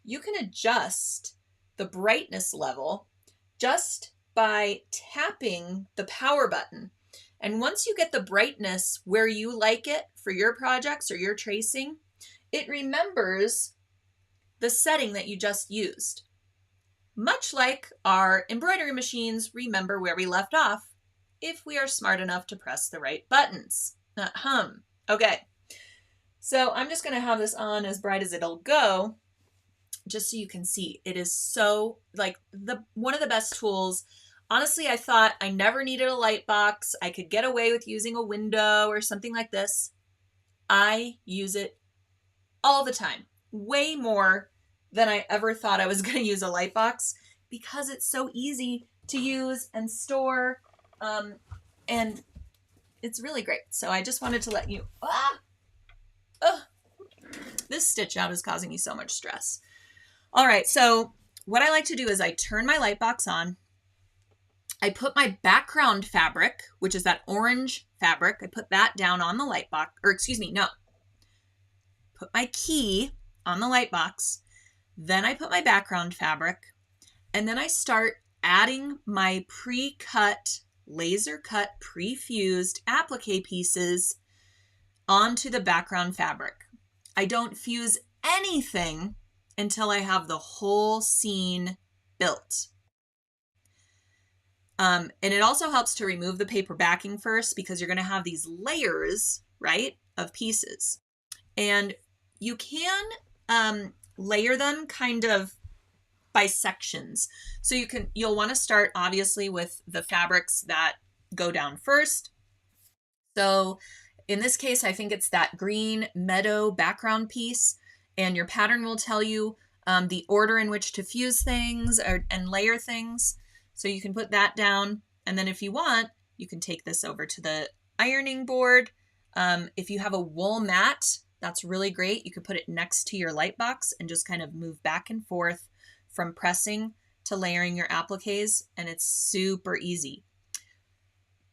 you can adjust the brightness level just by tapping the power button. And once you get the brightness where you like it for your projects or your tracing, it remembers the setting that you just used. Much like our embroidery machines remember where we left off if we are smart enough to press the right buttons. Okay, so I'm just going to have this on as bright as it'll go, just so you can see. It is so, like, one of the best tools. Honestly, I thought I never needed a light box. I could get away with using a window or something like this. I use it all the time, way more than I ever thought I was going to use a light box, because it's so easy to use and store, and it's really great. So I just wanted to let you, this stitch out is causing me so much stress. All right, so what I like to do is I turn my light box on. I put my background fabric, which is that orange fabric, I put that down on the light box, or excuse me, no. Put my key on the light box, then I put my background fabric, and then I start adding my pre-cut, laser cut, prefused applique pieces onto the background fabric. I don't fuse anything until I have the whole scene built. And it also helps to remove the paper backing first, because you're going to have these layers, right, of pieces. And you can layer them kind of by sections. So you'll want to start obviously with the fabrics that go down first. So In this case, I think it's that green meadow background piece, and your pattern will tell you the order in which to fuse things and layer things. So you can put that down, and then if you want, you can take this over to the ironing board. If you have a wool mat, that's really great. You could put it next to your light box and just kind of move back and forth from pressing to layering your appliques, and it's super easy.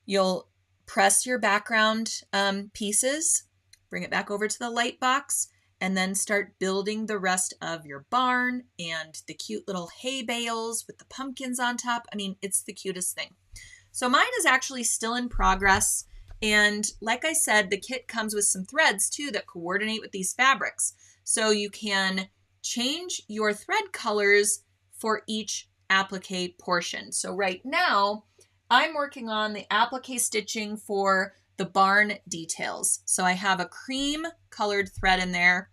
You'll press your background pieces, bring it back over to the light box, and then start building the rest of your barn and the cute little hay bales with the pumpkins on top. I mean, it's the cutest thing. So mine is actually still in progress. And like I said, the kit comes with some threads too that coordinate with these fabrics. So you can change your thread colors for each applique portion. So right now, I'm working on the applique stitching for the barn details. So I have a cream colored thread in there,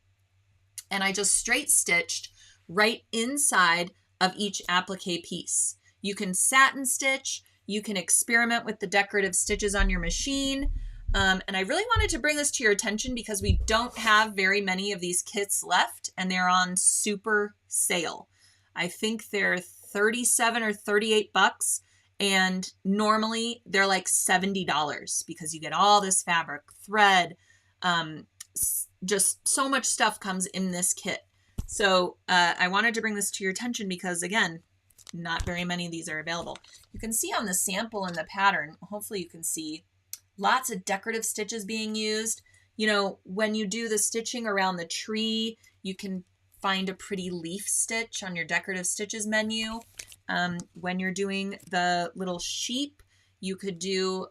and I just straight stitched right inside of each applique piece. You can satin stitch, you can experiment with the decorative stitches on your machine. And I really wanted to bring this to your attention because we don't have very many of these kits left, and they're on super sale. I think they're 37 or 38 bucks. And normally they're like $70 because you get all this fabric, thread, just so much stuff comes in this kit. So I wanted to bring this to your attention because, again, not very many of these are available. You can see on the sample in the pattern, hopefully you can see lots of decorative stitches being used. You know, when you do the stitching around the tree, you can find a pretty leaf stitch on your decorative stitches menu. When you're doing the little sheep, you could do,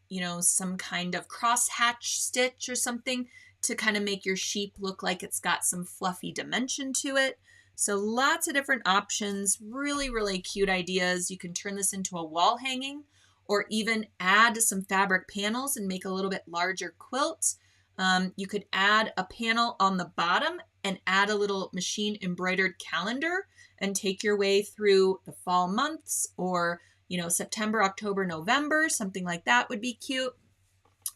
you know, some kind of crosshatch stitch or something to kind of make your sheep look like it's got some fluffy dimension to it. So lots of different options, really, really cute ideas. You can turn this into a wall hanging or even add some fabric panels and make a little bit larger quilt. You could add a panel on the bottom and add a little machine embroidered calendar and take your way through the fall months, or, you know, September, October, November, something like that would be cute.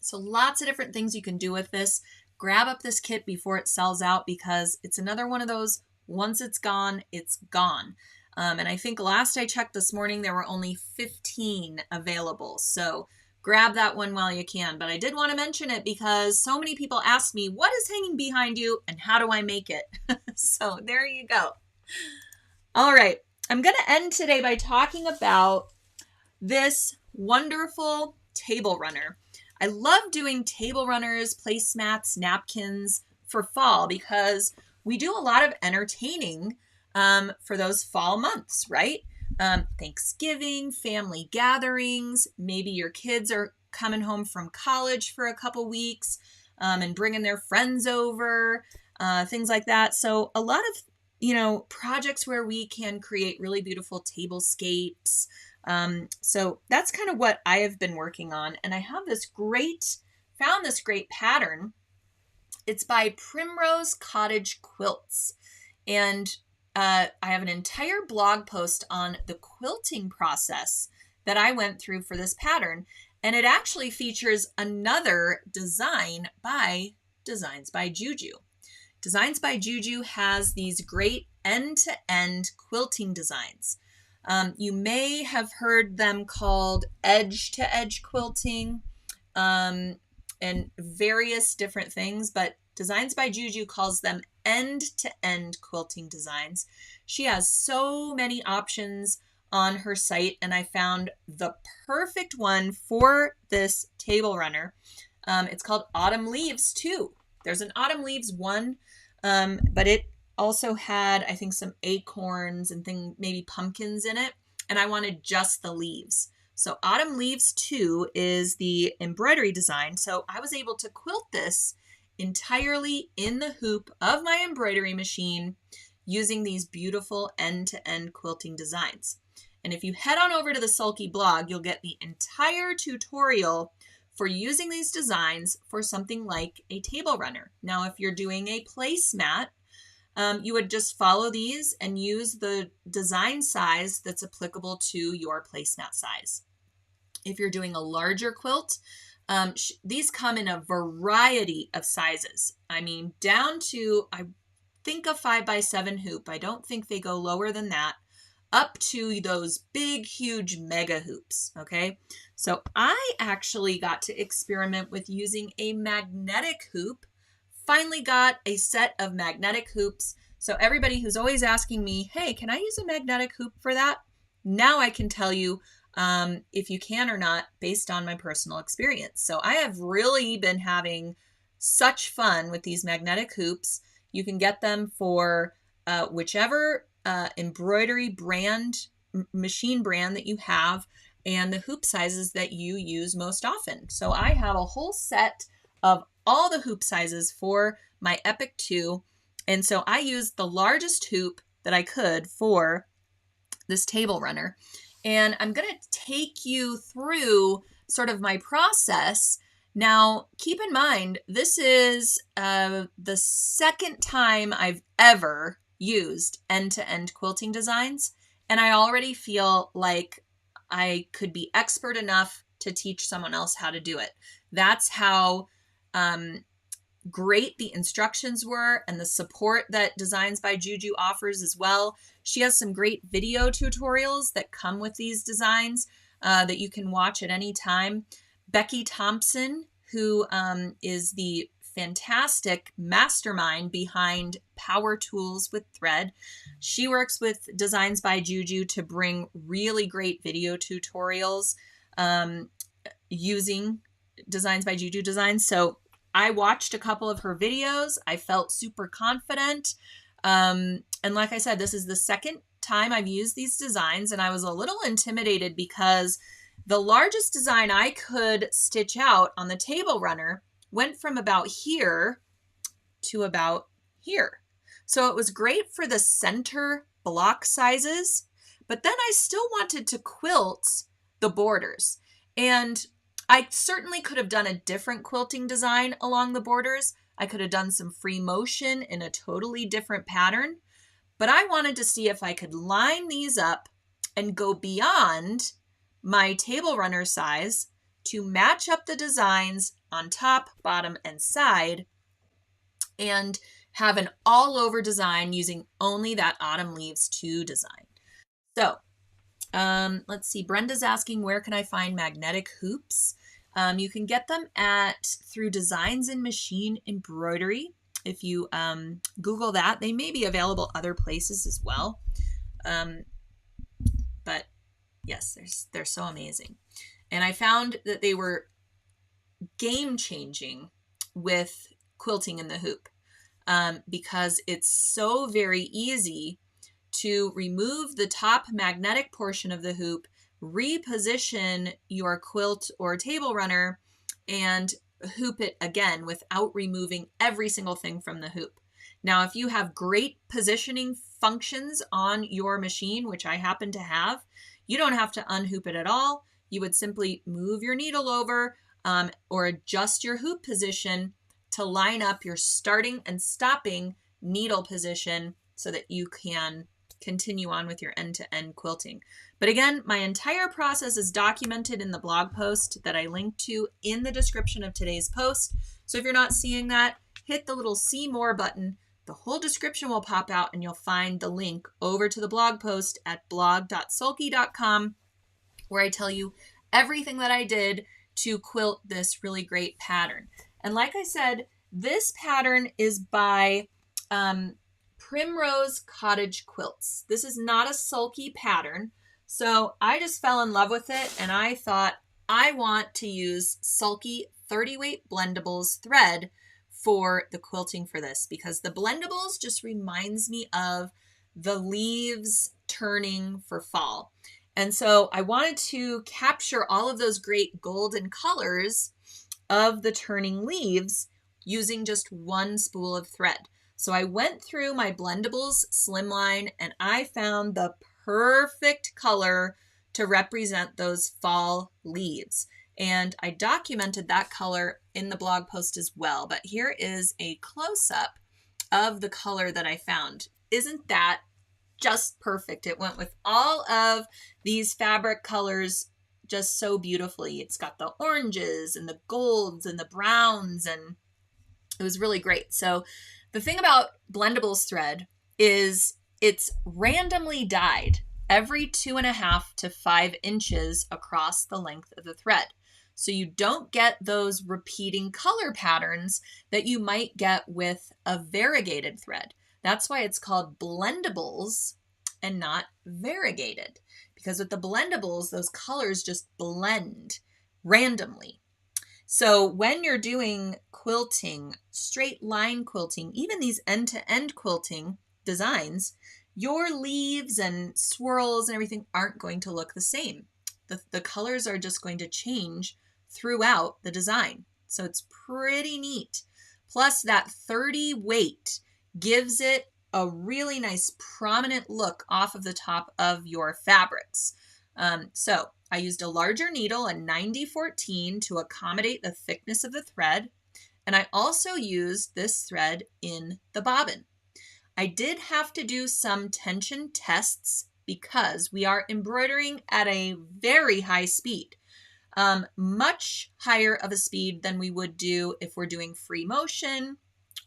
So lots of different things you can do with this. Grab up this kit before it sells out because it's another one of those, once it's gone, it's gone. And I think last I checked this morning, there were only 15 available. So grab that one while you can. But I did want to mention it because so many people ask me, what is hanging behind you and how do I make it? So there you go. All right, I'm going to end today by talking about this wonderful table runner. I love doing table runners, placemats, napkins for fall because we do a lot of entertaining for those fall months, right? Thanksgiving, family gatherings, maybe your kids are coming home from college for a couple weeks and bringing their friends over, things like that. So a lot of, you know, projects where we can create really beautiful tablescapes. So that's kind of what I have been working on. And I have found this great pattern. It's by Primrose Cottage Quilts. And I have an entire blog post on the quilting process that I went through for this pattern. And it actually features another design by Designs by Juju. Designs by Juju has these great end-to-end quilting designs. You may have heard them called edge-to-edge quilting and various different things, but Designs by Juju calls them end-to-end quilting designs. She has so many options on her site, and I found the perfect one for this table runner. It's called Autumn Leaves 2. There's an Autumn Leaves 1, but it also had, I think, some acorns and maybe pumpkins in it, and I wanted just the leaves. So Autumn Leaves 2 is the embroidery design. So I was able to quilt this entirely in the hoop of my embroidery machine using these beautiful end-to-end quilting designs. And if you head on over to the Sulky blog, you'll get the entire tutorial for using these designs for something like a table runner. Now, if you're doing a placemat, you would just follow these and use the design size that's applicable to your placemat size. If you're doing a larger quilt, These come in a variety of sizes. I mean, down to, I think, a 5x7 hoop. I don't think they go lower than that, up to those big, huge mega hoops, okay? So I actually got to experiment with using a magnetic hoop. Finally got a set of magnetic hoops. So everybody who's always asking me, hey, can I use a magnetic hoop for that? Now I can tell you if you can or not based on my personal experience. So I have really been having such fun with these magnetic hoops. You can get them for whichever embroidery brand, machine brand that you have, and the hoop sizes that you use most often. So I have a whole set of all the hoop sizes for my Epic 2. And so I used the largest hoop that I could for this table runner. And I'm going to take you through sort of my process. Now, keep in mind, this is the second time I've ever used end-to-end quilting designs, and I already feel like I could be expert enough to teach someone else how to do it. That's how great the instructions were, and the support that Designs by Juju offers as well. She has some great video tutorials that come with these designs that you can watch at any time. Becky Thompson, who is the fantastic mastermind behind Power Tools with Thread. She works with Designs by Juju to bring really great video tutorials using Designs by Juju designs. So I watched a couple of her videos. I felt super confident. And like I said, this is the second time I've used these designs, and I was a little intimidated because the largest design I could stitch out on the table runner went from about here to about here. So it was great for the center block sizes, but then I still wanted to quilt the borders. And I certainly could have done a different quilting design along the borders. I could have done some free motion in a totally different pattern, but I wanted to see if I could line these up and go beyond my table runner size to match up the designs on top, bottom, and side, and have an all-over design using only that Autumn Leaves 2 design. So let's see, Brenda's asking, where can I find magnetic hoops? You can get them through Designs in Machine Embroidery. If you Google that, they may be available other places as well. But yes, they're so amazing. And I found that they were game-changing with quilting in the hoop because it's so very easy to remove the top magnetic portion of the hoop, reposition your quilt or table runner, and hoop it again without removing every single thing from the hoop. Now, if you have great positioning functions on your machine, which I happen to have, you don't have to unhoop it at all. You would simply move your needle over or adjust your hoop position to line up your starting and stopping needle position so that you can continue on with your end-to-end quilting. But again, my entire process is documented in the blog post that I linked to in the description of today's post. So if you're not seeing that, hit the little See More button. The whole description will pop out and you'll find the link over to the blog post at blog.sulky.com, where I tell you everything that I did to quilt this really great pattern. And like I said, this pattern is by Primrose Cottage Quilts. This is not a Sulky pattern, so I just fell in love with it, and I thought I want to use Sulky 30-weight blendables thread for the quilting for this, because the blendables just reminds me of the leaves turning for fall. And so I wanted to capture all of those great golden colors of the turning leaves using just one spool of thread. So I went through my Blendables slimline and I found the perfect color to represent those fall leaves. And I documented that color in the blog post as well. But here is a close-up of the color that I found. Isn't that just perfect? It went with all of these fabric colors just so beautifully. It's got the oranges and the golds and the browns, and it was really great. So the thing about Blendables thread is it's randomly dyed every 2.5 to 5 inches across the length of the thread. So you don't get those repeating color patterns that you might get with a variegated thread. That's why it's called Blendables and not variegated, because with the Blendables, those colors just blend randomly. So when you're doing quilting, straight line quilting, even these end-to-end quilting designs, your leaves and swirls and everything aren't going to look the same. The colors are just going to change throughout the design. So it's pretty neat. Plus that 30 weight gives it a really nice prominent look off of the top of your fabrics. So I used a larger needle, a 90-14, to accommodate the thickness of the thread. And I also used this thread in the bobbin. I did have to do some tension tests because we are embroidering at a very high speed. Much higher of a speed than we would do if we're doing free motion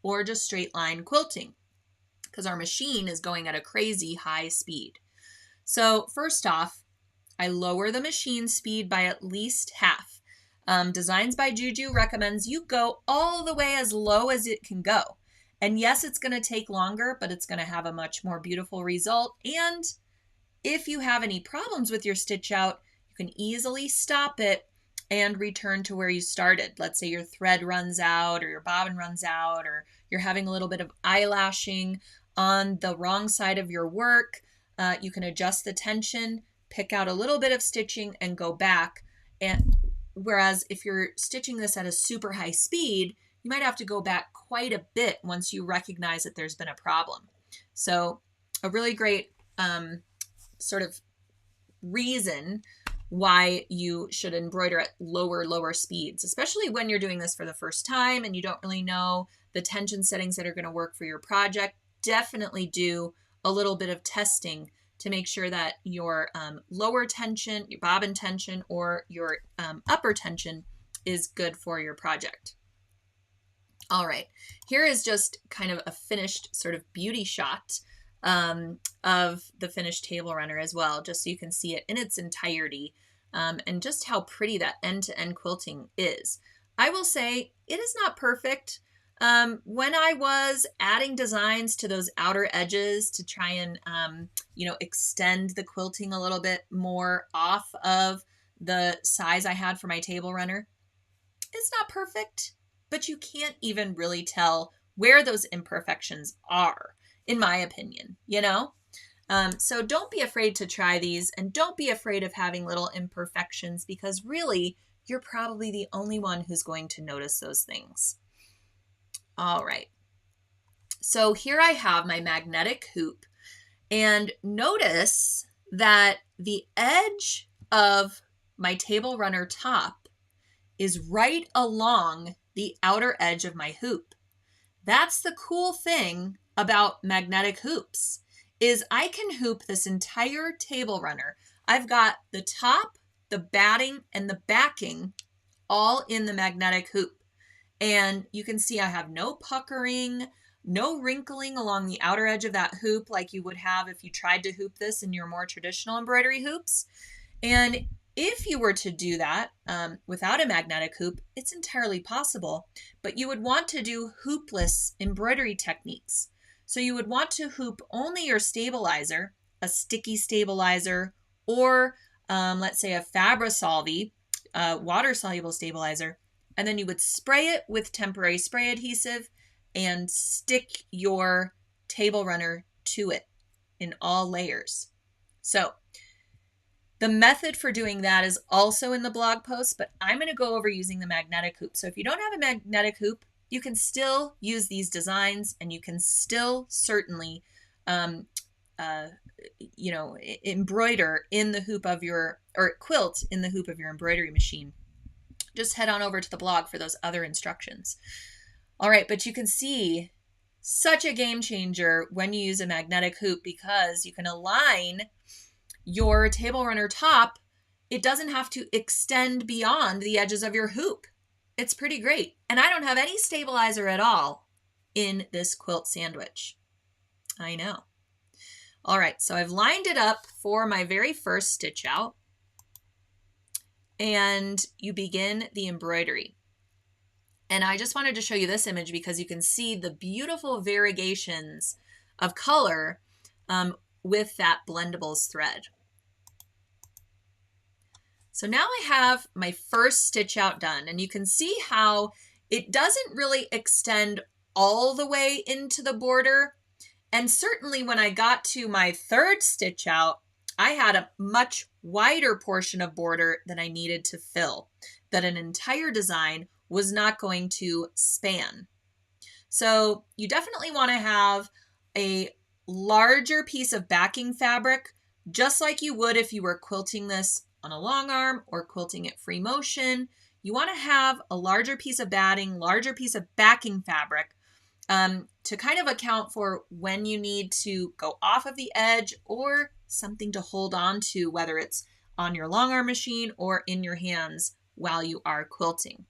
or just straight line quilting, because our machine is going at a crazy high speed. So first off, I lower the machine speed by at least half. Designs by Juju recommends you go all the way as low as it can go. And yes, it's going to take longer, but it's going to have a much more beautiful result. And if you have any problems with your stitch out, you can easily stop it and return to where you started. Let's say your thread runs out or your bobbin runs out, or you're having a little bit of eyelashing on the wrong side of your work. You can adjust the tension, pick out a little bit of stitching and go back. And whereas if you're stitching this at a super high speed, you might have to go back quite a bit once you recognize that there's been a problem. So a really great sort of reason why you should embroider at lower speeds, especially when you're doing this for the first time and you don't really know the tension settings that are going to work for your project. Definitely do a little bit of testing to make sure that your lower tension, your bobbin tension, or your upper tension is good for your project. All right, here is just kind of a finished sort of beauty shot of the finished table runner as well, just so you can see it in its entirety and just how pretty that end-to-end quilting is. I will say it is not perfect. When I was adding designs to those outer edges to try and, extend the quilting a little bit more off of the size I had for my table runner, it's not perfect, but you can't even really tell where those imperfections are, in my opinion, So don't be afraid to try these, and don't be afraid of having little imperfections, because really you're probably the only one who's going to notice those things. All right, so here I have my magnetic hoop, and notice that the edge of my table runner top is right along the outer edge of my hoop. That's the cool thing about magnetic hoops, is I can hoop this entire table runner. I've got the top, the batting, and the backing all in the magnetic hoop. And you can see I have no puckering, no wrinkling along the outer edge of that hoop like you would have if you tried to hoop this in your more traditional embroidery hoops. And if you were to do that without a magnetic hoop, it's entirely possible, but you would want to do hoopless embroidery techniques. So you would want to hoop only your stabilizer, a sticky stabilizer, or let's say a Fabri-Solvi, water-soluble stabilizer, and then you would spray it with temporary spray adhesive and stick your table runner to it in all layers. So the method for doing that is also in the blog post, but I'm going to go over using the magnetic hoop. So if you don't have a magnetic hoop, you can still use these designs, and you can still certainly, embroider in the hoop of your, or quilt in the hoop of your embroidery machine. Just head on over to the blog for those other instructions. All right, but you can see such a game changer when you use a magnetic hoop, because you can align your table runner top it doesn't have to extend beyond the edges of your hoop. It's pretty great. And I don't have any stabilizer at all in this quilt sandwich. I know. All right, so I've lined it up for my very first stitch out. And you begin the embroidery. And I just wanted to show you this image because you can see the beautiful variegations of color with that Blendables thread. So now I have my first stitch out done, and you can see how it doesn't really extend all the way into the border. And certainly when I got to my third stitch out, I had a much wider portion of border than I needed to fill, that an entire design was not going to span. So you definitely want to have a larger piece of backing fabric, just like you would if you were quilting this on a long arm or quilting it free motion. You want to have a larger piece of batting, larger piece of backing fabric to kind of account for when you need to go off of the edge or something to hold on to, whether it's on your long arm machine or in your hands while you are quilting.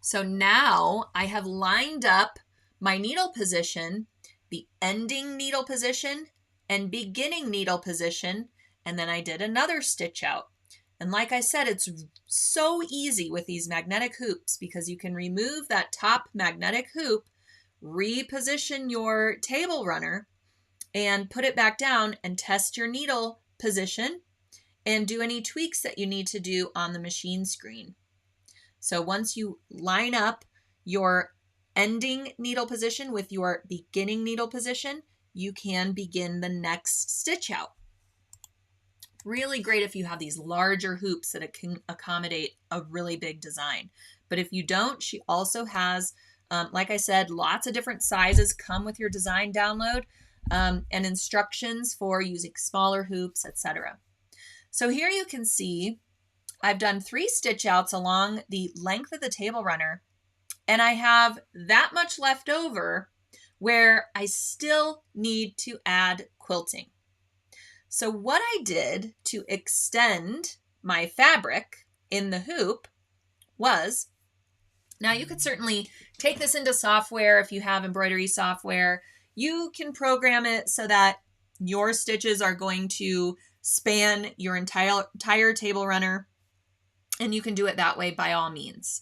So now I have lined up my needle position, the ending needle position and beginning needle position, and then I did another stitch out. And like I said, it's so easy with these magnetic hoops because you can remove that top magnetic hoop, reposition your table runner, and put it back down and test your needle position and do any tweaks that you need to do on the machine screen. So once you line up your ending needle position with your beginning needle position, you can begin the next stitch out. Really great if you have these larger hoops that it can accommodate a really big design. But if you don't, she also has, like I said, lots of different sizes come with your design download and instructions for using smaller hoops, etc. So here you can see I've done 3 stitch outs along the length of the table runner, and I have that much left over where I still need to add quilting. So what I did to extend my fabric in the hoop was, now you could certainly take this into software if you have embroidery software. You can program it so that your stitches are going to span your entire table runner, and you can do it that way by all means.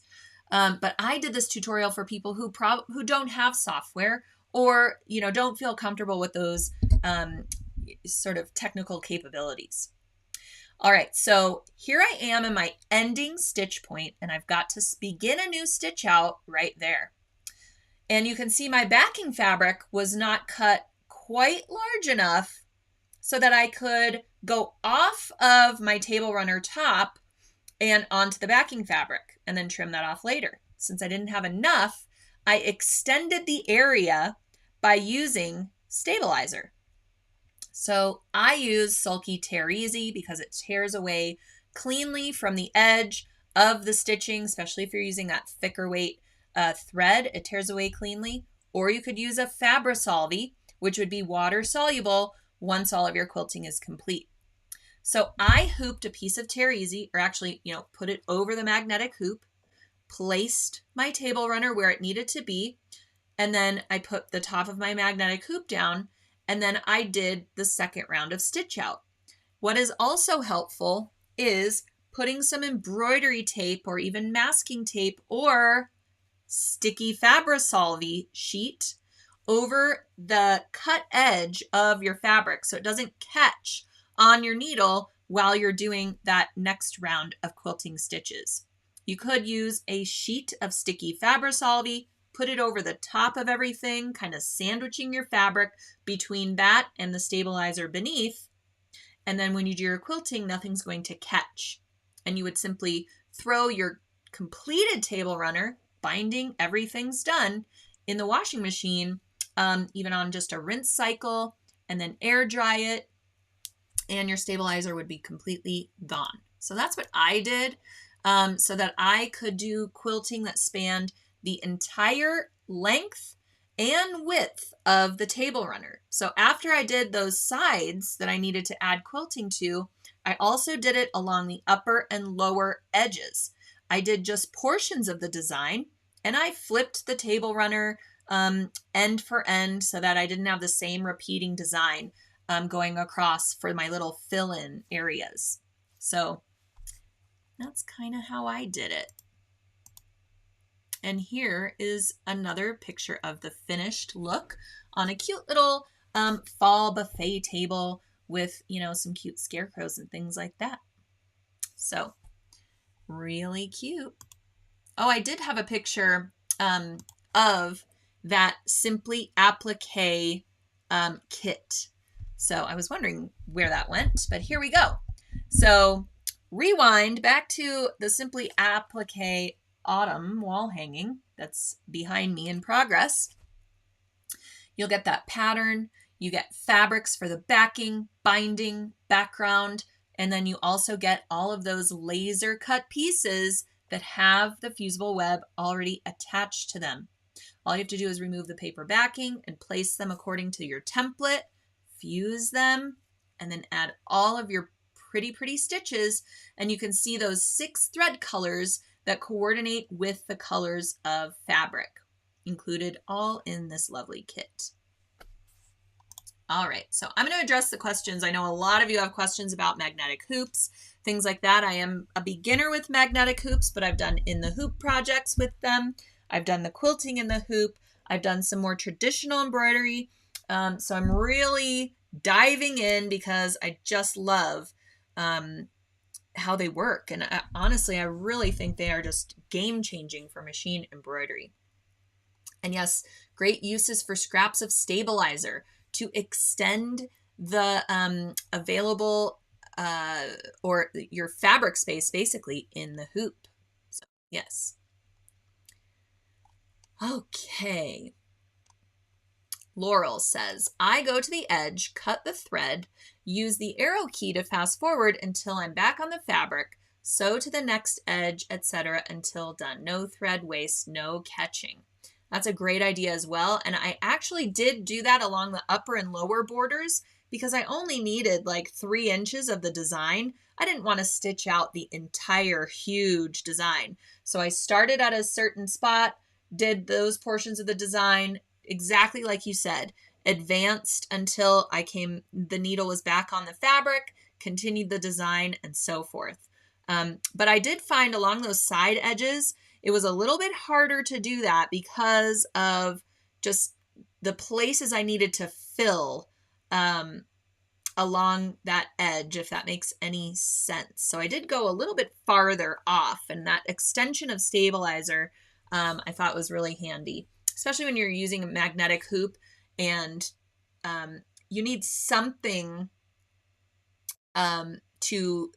But I did this tutorial for people who don't have software or don't feel comfortable with those sort of technical capabilities. All right, so here I am in my ending stitch point, and I've got to begin a new stitch out right there. And you can see my backing fabric was not cut quite large enough so that I could go off of my table runner top and onto the backing fabric and then trim that off later. Since I didn't have enough, I extended the area by using stabilizer. So I use Sulky Tear Easy because it tears away cleanly from the edge of the stitching, especially if you're using that thicker weight thread, it tears away cleanly. Or you could use a Fabri-Solvi, which would be water soluble once all of your quilting is complete. So I hooped a piece of Tear Easy, or actually, put it over the magnetic hoop, placed my table runner where it needed to be, and then I put the top of my magnetic hoop down, and then I did the second round of stitch out. What is also helpful is putting some embroidery tape or even masking tape or sticky Fabri-Solvi sheet over the cut edge of your fabric so it doesn't catch on your needle while you're doing that next round of quilting stitches. You could use a sheet of sticky Fabri-Solvi, put it over the top of everything, kind of sandwiching your fabric between that and the stabilizer beneath. And then when you do your quilting, nothing's going to catch. And you would simply throw your completed table runner, binding, everything's done, in the washing machine, even on just a rinse cycle, and then air dry it, and your stabilizer would be completely gone. So that's what I did so that I could do quilting that spanned the entire length and width of the table runner. So after I did those sides that I needed to add quilting to, I also did it along the upper and lower edges. I did just portions of the design, and I flipped the table runner end for end so that I didn't have the same repeating design going across for my little fill-in areas. So that's kind of how I did it. And here is another picture of the finished look on a cute little fall buffet table with, you know, some cute scarecrows and things like that. So really cute. Oh, I did have a picture of that Simply Applique kit. So I was wondering where that went, but here we go. So rewind back to the Simply Applique autumn wall hanging that's behind me in progress. You'll get that pattern, you get fabrics for the backing, binding, background, and then you also get all of those laser cut pieces that have the fusible web already attached to them. All you have to do is remove the paper backing and place them according to your template, fuse them, and then add all of your pretty stitches, and you can see those 6 thread colors that coordinate with the colors of fabric, included all in this lovely kit. All right, so I'm going to address the questions. I know a lot of you have questions about magnetic hoops, things like that. I am a beginner with magnetic hoops, but I've done in the hoop projects with them. I've done the quilting in the hoop. I've done some more traditional embroidery. So I'm really diving in because I just love how they work. And honestly, I really think they are just game-changing for machine embroidery. And yes, great uses for scraps of stabilizer to extend the available or your fabric space basically in the hoop. So yes. Okay. Laurel says, I go to the edge, cut the thread, use the arrow key to fast forward until I'm back on the fabric, sew to the next edge, etc. until done. No thread waste, no catching. That's a great idea as well. And I actually did do that along the upper and lower borders because I only needed like 3 inches of the design. I didn't want to stitch out the entire huge design. So I started at a certain spot, did those portions of the design exactly like you said, advanced until the needle was back on the fabric, continued the design, and so forth. But I did find along those side edges, it was a little bit harder to do that because of just the places I needed to fill along that edge, if that makes any sense. So I did go a little bit farther off, and that extension of stabilizer I thought was really handy, especially when you're using a magnetic hoop and you need something to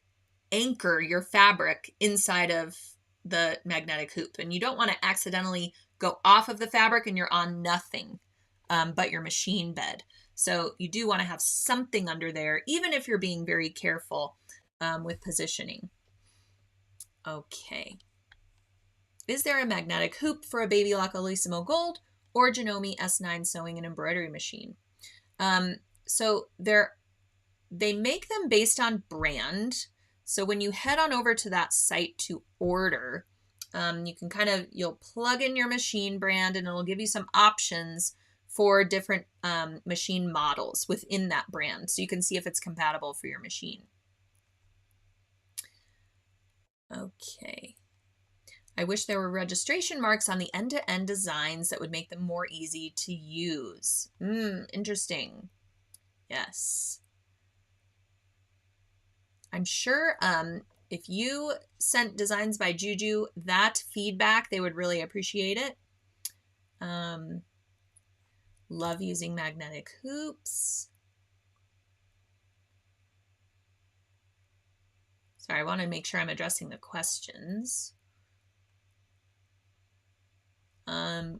anchor your fabric inside of the magnetic hoop. And you don't want to accidentally go off of the fabric and you're on nothing but your machine bed. So you do want to have something under there, even if you're being very careful with positioning. Okay. Is there a magnetic hoop for a Baby Lock Olissimo Gold or Gnome S9 sewing and embroidery machine? So they make them based on brand. So when you head on over to that site to order, you can you'll plug in your machine brand and it'll give you some options for different machine models within that brand. So you can see if it's compatible for your machine. Okay. I wish there were registration marks on the end-to-end designs that would make them more easy to use. Interesting. Yes. I'm sure if you sent Designs by Juju that feedback, they would really appreciate it. Love using magnetic hoops. Sorry, I want to make sure I'm addressing the questions.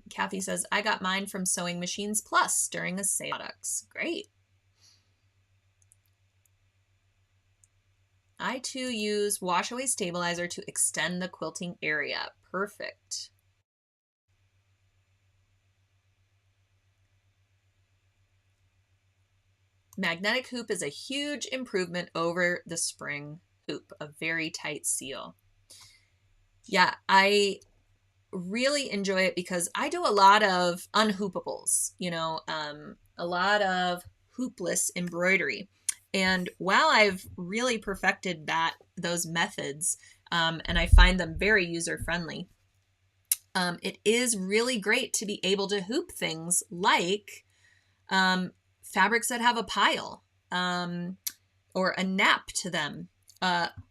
Kathy says, I got mine from Sewing Machines Plus during a sale. Products. Great. I too use wash away stabilizer to extend the quilting area. Perfect. magnetic hoop is a huge improvement over the spring hoop, a very tight seal. Yeah, I really enjoy it because I do a lot of unhoopables, a lot of hoopless embroidery. And while I've really perfected those methods, and I find them very user-friendly, it is really great to be able to hoop things like fabrics that have a pile or a nap to them,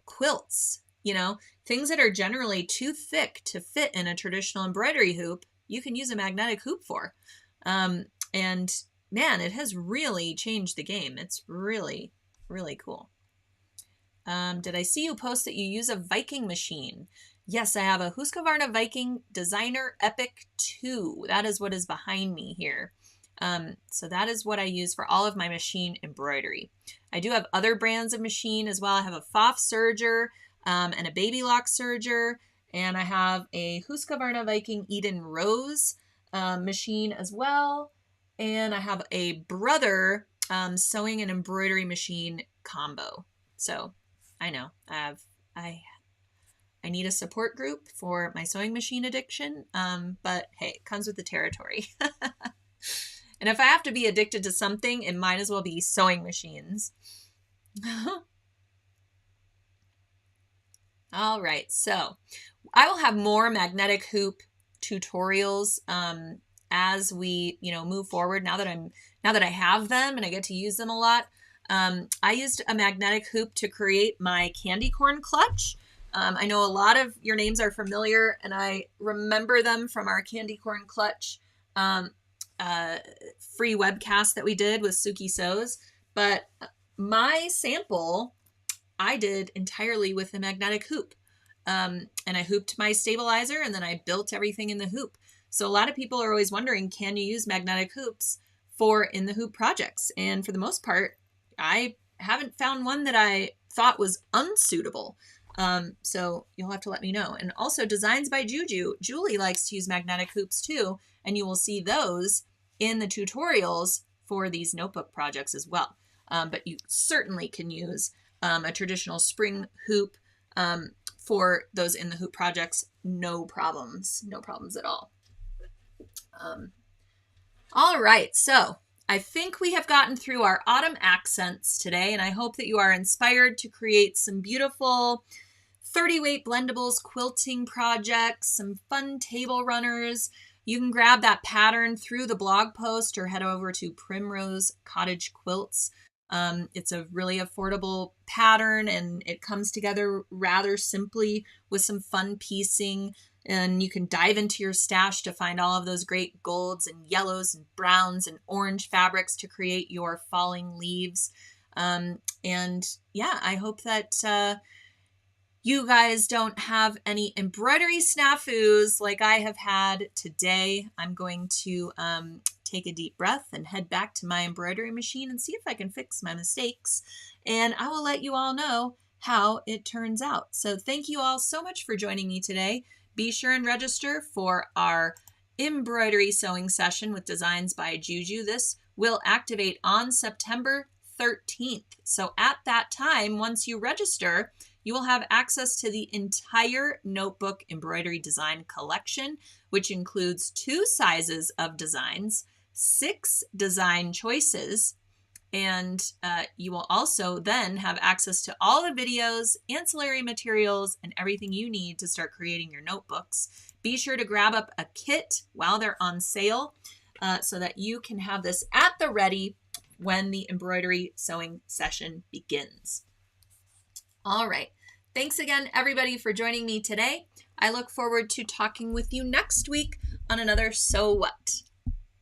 quilts, things that are generally too thick to fit in a traditional embroidery hoop, you can use a magnetic hoop for. And man, it has really changed the game. It's really, really cool. Did I see you post that you use a Viking machine? Yes, I have a Husqvarna Viking Designer Epic 2. That is what is behind me here. So that is what I use for all of my machine embroidery. I do have other brands of machine as well. I have a Pfaff serger and a Baby Lock serger, and I have a Husqvarna Viking Eden Rose machine as well, and I have a Brother sewing and embroidery machine combo. So I know I need a support group for my sewing machine addiction, but hey, it comes with the territory. And if I have to be addicted to something, it might as well be sewing machines. All right, so I will have more magnetic hoop tutorials as we move forward. Now that I have them and I get to use them a lot. I used a magnetic hoop to create my candy corn clutch. I know a lot of your names are familiar, and I remember them from our candy corn clutch free webcast that we did with Suki Sews. But my sample I did entirely with a magnetic hoop. And I hooped my stabilizer, and then I built everything in the hoop. So a lot of people are always wondering, can you use magnetic hoops for in the hoop projects? And for the most part, I haven't found one that I thought was unsuitable. So you'll have to let me know. And also Designs by Juju. Julie likes to use magnetic hoops too, and you will see those in the tutorials for these notebook projects as well. But you certainly can use a traditional spring hoop for those in the hoop projects. No problems at all. All right, so I think we have gotten through our autumn accents today, and I hope that you are inspired to create some beautiful 30-weight blendables quilting projects, some fun table runners. You can grab that pattern through the blog post or head over to Primrose Cottage Quilts. It's a really affordable pattern, and it comes together rather simply with some fun piecing, and you can dive into your stash to find all of those great golds and yellows and browns and orange fabrics to create your falling leaves. And yeah, I hope that you guys don't have any embroidery snafus like I have had today. I'm going to take a deep breath and head back to my embroidery machine and see if I can fix my mistakes. And I will let you all know how it turns out. So thank you all so much for joining me today. Be sure and register for our embroidery sewing session with Designs by Juju. This will activate on September 13th. So at that time, once you register, you will have access to the entire notebook embroidery design collection, which includes 2 sizes of designs, 6 design choices, and you will also then have access to all the videos, ancillary materials, and everything you need to start creating your notebooks. Be sure to grab up a kit while they're on sale so that you can have this at the ready when the embroidery sewing session begins. All right. Thanks again, everybody, for joining me today. I look forward to talking with you next week on another So What?